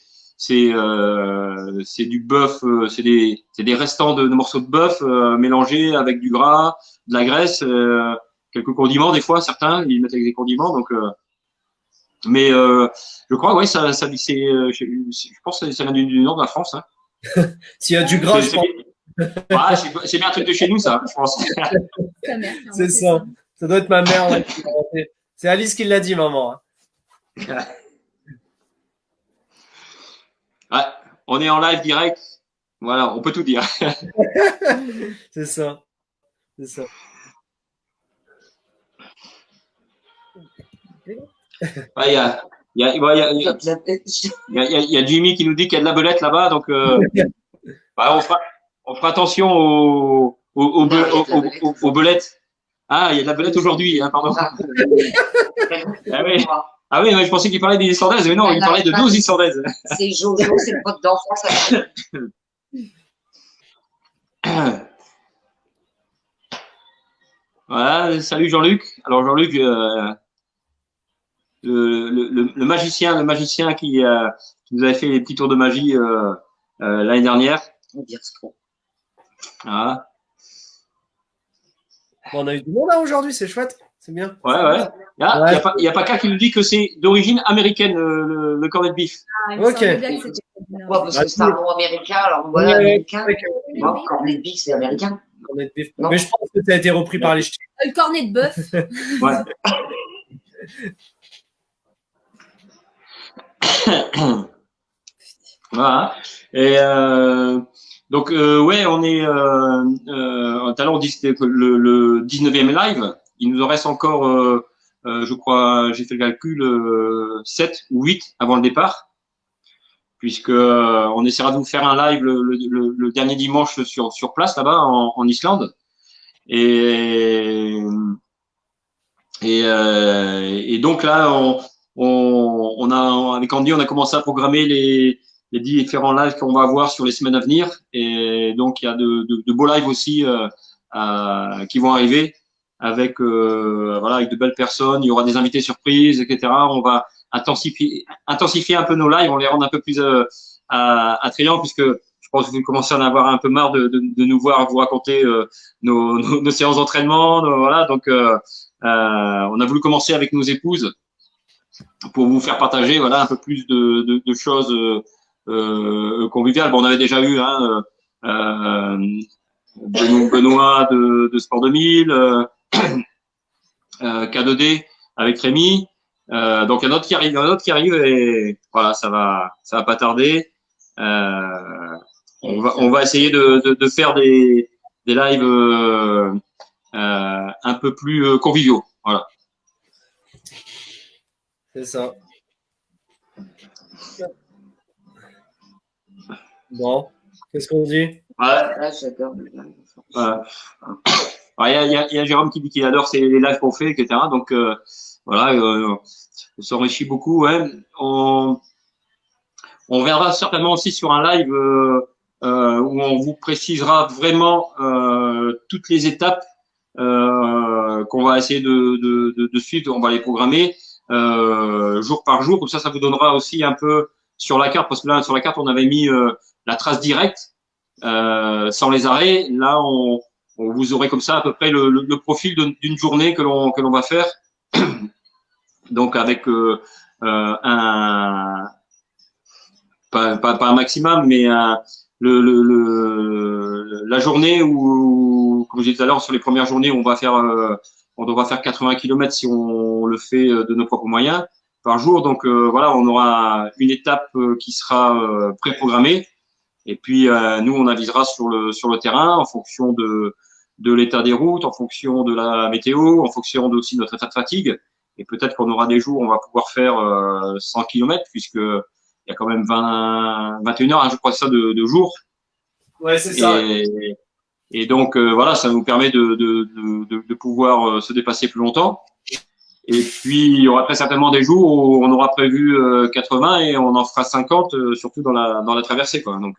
du bœuf, c'est des restants de morceaux de bœuf mélangés avec du gras, de la graisse, quelques condiments, des fois certains ils mettent avec des condiments, donc mais je crois, ouais, ça c'est, je pense que ça vient du nord de la France. Hein. S'il y a du gras, je pense. C'est bien un truc de chez nous, ça, je pense. C'est ça. Ça doit être ma mère. Ouais. C'est Alice qui l'a dit, maman. Ouais, on est en live direct. Voilà, on peut tout dire. C'est ça. C'est ça. Il y a Jimmy qui nous dit qu'il y a de la belette là-bas, donc on fera attention aux belettes. Ah, il y a de la belette aujourd'hui, hein, pardon. Ah oui, je pensais qu'il parlait des Islandaises, mais non, il parlait de nos Islandaises. C'est Jojo, c'est le pote d'enfance. Voilà, salut Jean-Luc. Alors Jean-Luc, le magicien qui nous avait fait les petits tours de magie l'année dernière. Voilà. Bon, on a eu du monde là aujourd'hui, c'est chouette, c'est bien. Ouais. Il y a pas qu'un qui nous dit que c'est d'origine américaine le cornet de bif. Ok. Parce que c'est un nom américain, alors voilà, américain. Cornet de bif, c'est américain. cornet de bœuf. Non. Mais je pense que ça a été repris par les ch'tis. Le cornet de bœuf. Ouais. Voilà. Et donc, ouais, on est. Tout à l'heure, on dit que c'était le 19e live. Il nous en reste encore, je crois, j'ai fait le calcul, 7 ou 8 avant le départ. Puisque on essaiera de vous faire un live le dernier dimanche sur place, là-bas, en Islande. Et donc là, on a, avec Andy, on a commencé à programmer les différents lives qu'on va avoir sur les semaines à venir. Et donc, il y a de beaux lives aussi qui vont arriver avec, voilà, avec de belles personnes. Il y aura des invités surprises, etc. On va intensifier un peu nos lives, on les rend un peu plus attrayants, puisque je pense que vous commencez à en avoir un peu marre de nous voir vous raconter nos séances d'entraînement. Voilà, donc on a voulu commencer avec nos épouses pour vous faire partager, voilà, un peu plus de choses conviviales. Bon, on avait déjà eu Benoît de Sport 2000, K2D avec Rémi. Donc il y en a d'autres qui arrivent, et voilà, ça va pas tarder. On va essayer de faire des lives un peu plus conviviaux. Voilà. C'est ça. Bon, qu'est-ce qu'on dit? Ouais. Ah, j'adore. Il y a Jérôme qui dit qu'il adore les lives qu'on fait, etc. Donc voilà, on s'enrichit beaucoup. Ouais. On reviendra certainement aussi sur un live où on vous précisera vraiment toutes les étapes qu'on va essayer de suivre. On va les programmer jour par jour. Comme ça vous donnera aussi un peu sur la carte, parce que là, sur la carte, on avait mis la trace directe sans les arrêts. Là, on vous aurez comme ça à peu près le profil d'une journée que l'on va faire. Donc avec un pas un maximum, mais la journée où, comme je disais tout à l'heure, sur les premières journées, on devra faire 80 km si on le fait de nos propres moyens par jour. Donc voilà, on aura une étape qui sera préprogrammée, et puis nous on avisera sur le terrain en fonction de l'état des routes, en fonction de la météo, en fonction aussi de notre état de fatigue. Et peut-être qu'on aura des jours où on va pouvoir faire 100 km, puisque il y a quand même 21 heures, hein, je crois, ça de jours. Ouais, c'est ça. Et donc voilà, ça nous permet de pouvoir se dépasser plus longtemps. Et puis il y aura très certainement des jours où on aura prévu 80 et on en fera 50, surtout dans la traversée, quoi. Donc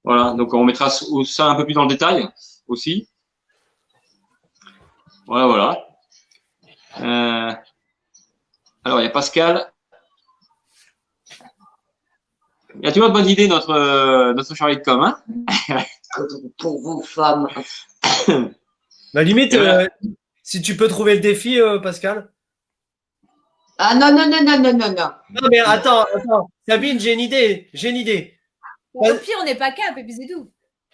voilà, donc on mettra ça un peu plus dans le détail aussi. Voilà. Alors il y a Pascal. Il y a toujours de bonnes idées, notre Charlie de com, hein. Pour vous, femmes. Bah, limite, si tu peux trouver le défi, Pascal. Ah non. Non, mais attends. Sabine, j'ai une idée. Au pire, on n'est pas cap, et puis c'est tout.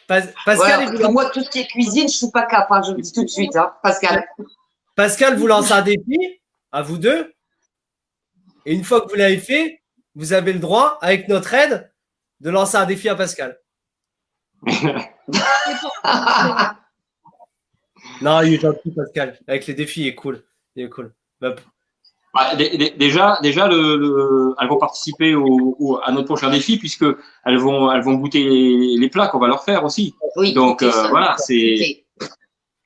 Pascal, Voilà, parce que moi, tout ce qui est cuisine, je suis pas capable, je le dis tout de suite, hein, Pascal. Pascal vous lance un défi, à vous deux. Et une fois que vous l'avez fait, vous avez le droit, avec notre aide, de lancer un défi à Pascal. Non, il est gentil, Pascal. Avec les défis, il est cool. Bah, déjà, elles vont participer à notre prochain défi, puisque elles vont goûter les plats qu'on va leur faire aussi. Oui. Donc voilà, c'est.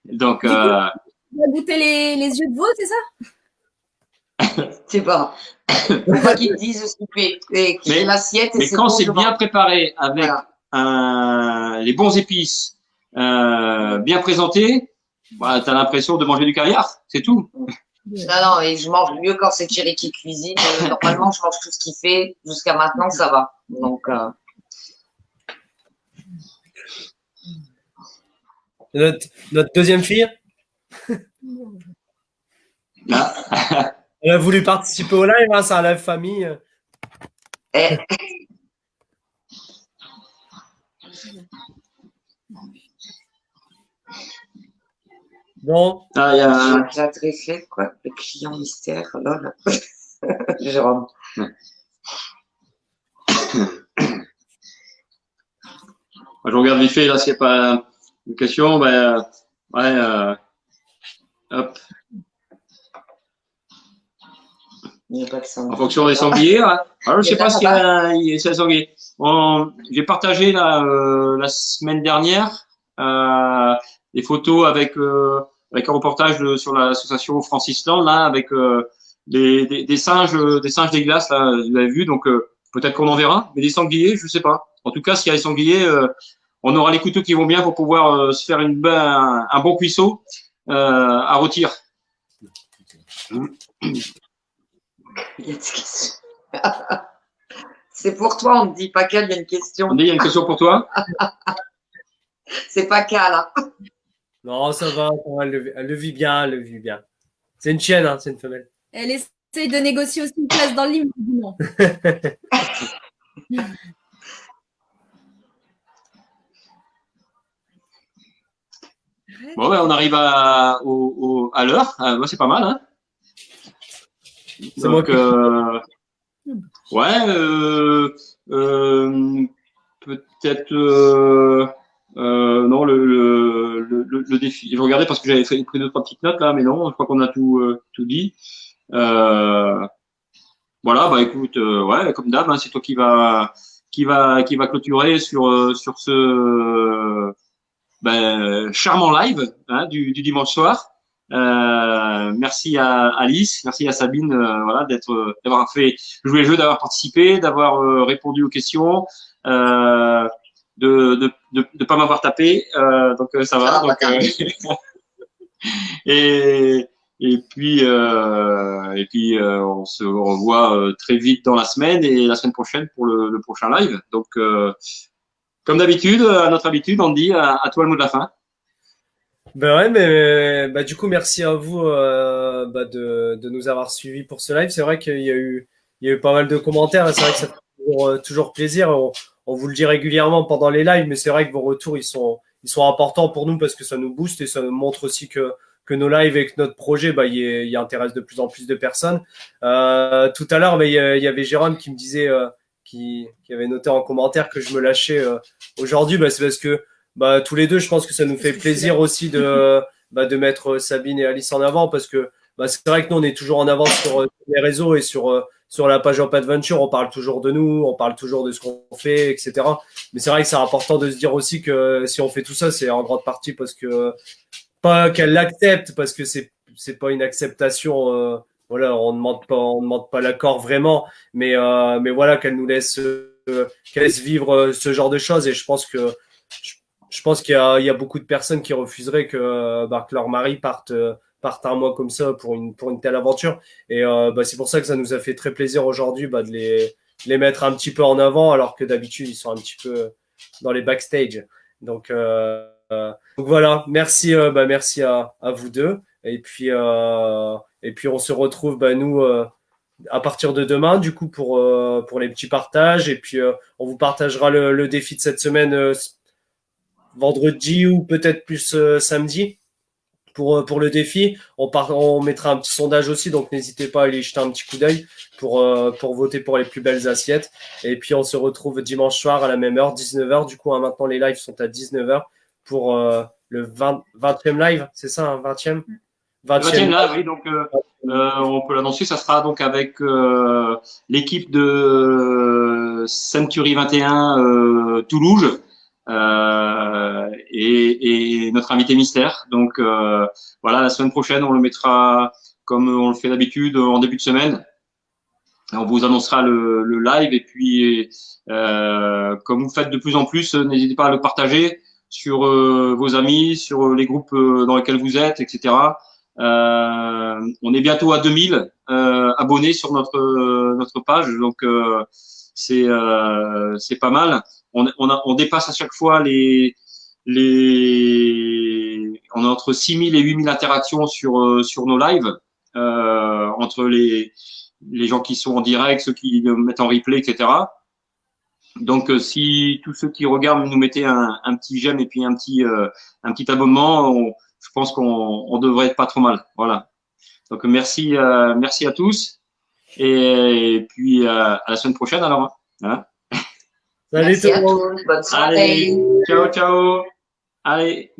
Donc. Tu vas goûter les yeux de veau, c'est ça? C'est pas. Faut pas qu'ils disent ce qu'il fait. Mais l'assiette. Mais quand c'est bien préparé avec les bons épices, bien présentés, bah, t'as l'impression de manger du caviar, c'est tout. Non, et je mange mieux quand c'est Thierry qui cuisine. Normalement, je mange tout ce qu'il fait. Jusqu'à maintenant, ça va. Donc. Notre deuxième fille. Là. Elle a voulu participer au live, hein, c'est un live famille. Bon, Ah, il y a... J'ai adressé, quoi, le client mystère, lol. Jérôme. Je regarde vite fait, là, s'il n'y a pas de questions, ben, ouais, hop. Il n'y a pas que ça. En fonction des sangliers, hein. Alors, je sais pas s'il y a un sanglier. J'ai partagé la semaine dernière des photos avec un reportage sur l'association Francis Land, là, avec des singes des glaces, là, vous l'avez vu, donc peut-être qu'on en verra, mais des sangliers, je sais pas. En tout cas, s'il y a des sangliers, on aura les couteaux qui vont bien pour pouvoir se faire un bon cuisseau à rôtir. Il y a des questions. C'est pour toi, on ne dit pas qu'elle, il y a une question. On dit, il y a une question pour toi. C'est pas qu'elle, là. non, ça va, elle le vit bien, elle le vit bien. C'est une chienne, hein, c'est une femelle. Elle essaye de négocier aussi une place dans le livre. Non. Bon, ben, on arrive à l'heure. Moi, c'est pas mal, hein. C'est moi Donc, qui- ouais, peut-être non le défi. Je regardais parce que j'avais pris 2-3 petites notes là, mais non, je crois qu'on a tout dit. Voilà, bah écoute, ouais, comme d'hab, hein, c'est toi qui va clôturer sur ce charmant live, hein, du dimanche soir. Merci à Alice, merci à Sabine, voilà, d'avoir fait jouer le jeu, d'avoir participé, d'avoir répondu aux questions, de pas m'avoir tapé, donc ça va. Donc, et puis on se revoit très vite dans la semaine et la semaine prochaine pour le prochain live. Donc comme d'habitude, à notre habitude, on dit à toi le mot de la fin. Ben ouais, mais bah, du coup, merci à vous de nous avoir suivis pour ce live. C'est vrai qu'il y a eu pas mal de commentaires et c'est vrai que ça fait toujours plaisir. On vous le dit régulièrement pendant les lives, mais c'est vrai que vos retours, ils sont importants pour nous parce que ça nous booste et ça nous montre aussi que nos lives et que notre projet, bah, il intéresse de plus en plus de personnes. Tout à l'heure, mais il y avait Jérôme qui me disait, qui avait noté en commentaire que je me lâchais aujourd'hui. Bah, c'est parce que bah, tous les deux, je pense que ça nous fait plaisir aussi de mettre Sabine et Alice en avant parce que bah, c'est vrai que nous, on est toujours en avant sur les réseaux et sur la page Hop Adventure. On parle toujours de nous, on parle toujours de ce qu'on fait, etc. Mais c'est vrai que c'est important de se dire aussi que si on fait tout ça, c'est en grande partie parce que pas qu'elle l'accepte parce que c'est pas une acceptation voilà, on demande pas l'accord vraiment mais voilà qu'elle nous laisse vivre ce genre de choses et je pense qu'il y a beaucoup de personnes qui refuseraient que leur mari parte un mois comme ça pour une telle aventure et c'est pour ça que ça nous a fait très plaisir aujourd'hui de les mettre un petit peu en avant alors que d'habitude ils sont un petit peu dans les backstage donc voilà, merci merci à vous deux et puis on se retrouve nous à partir de demain du coup pour les petits partages et puis on vous partagera le défi de cette semaine vendredi ou peut-être plus samedi pour le défi. On mettra un petit sondage aussi, donc n'hésitez pas à aller jeter un petit coup d'œil pour voter pour les plus belles assiettes. Et puis on se retrouve dimanche soir à la même heure, 19h. Du coup, hein, maintenant les lives sont à 19h pour le 20e live, c'est ça, hein, 20e 20e live, oui, donc on peut l'annoncer, ça sera donc avec l'équipe de Century 21 Toulouse. Et notre invité mystère. Donc voilà, la semaine prochaine, on le mettra comme on le fait d'habitude en début de semaine. On vous annoncera le live et puis comme vous faites de plus en plus, n'hésitez pas à le partager sur vos amis, sur les groupes dans lesquels vous êtes, etc. On est bientôt à 2000 abonnés sur notre page, donc c'est pas mal. On dépasse à chaque fois on a entre 6000 et 8000 interactions sur nos lives entre les gens qui sont en direct, ceux qui le mettent en replay, etc. Donc si tous ceux qui regardent nous mettaient un petit j'aime et puis un petit abonnement, je pense qu'on devrait être pas trop mal. Voilà. Donc merci à tous et puis à la semaine prochaine alors. Hein. Salut Merci tout à le monde. tous. Bonne soirée. Allez, ciao ciao. Allez.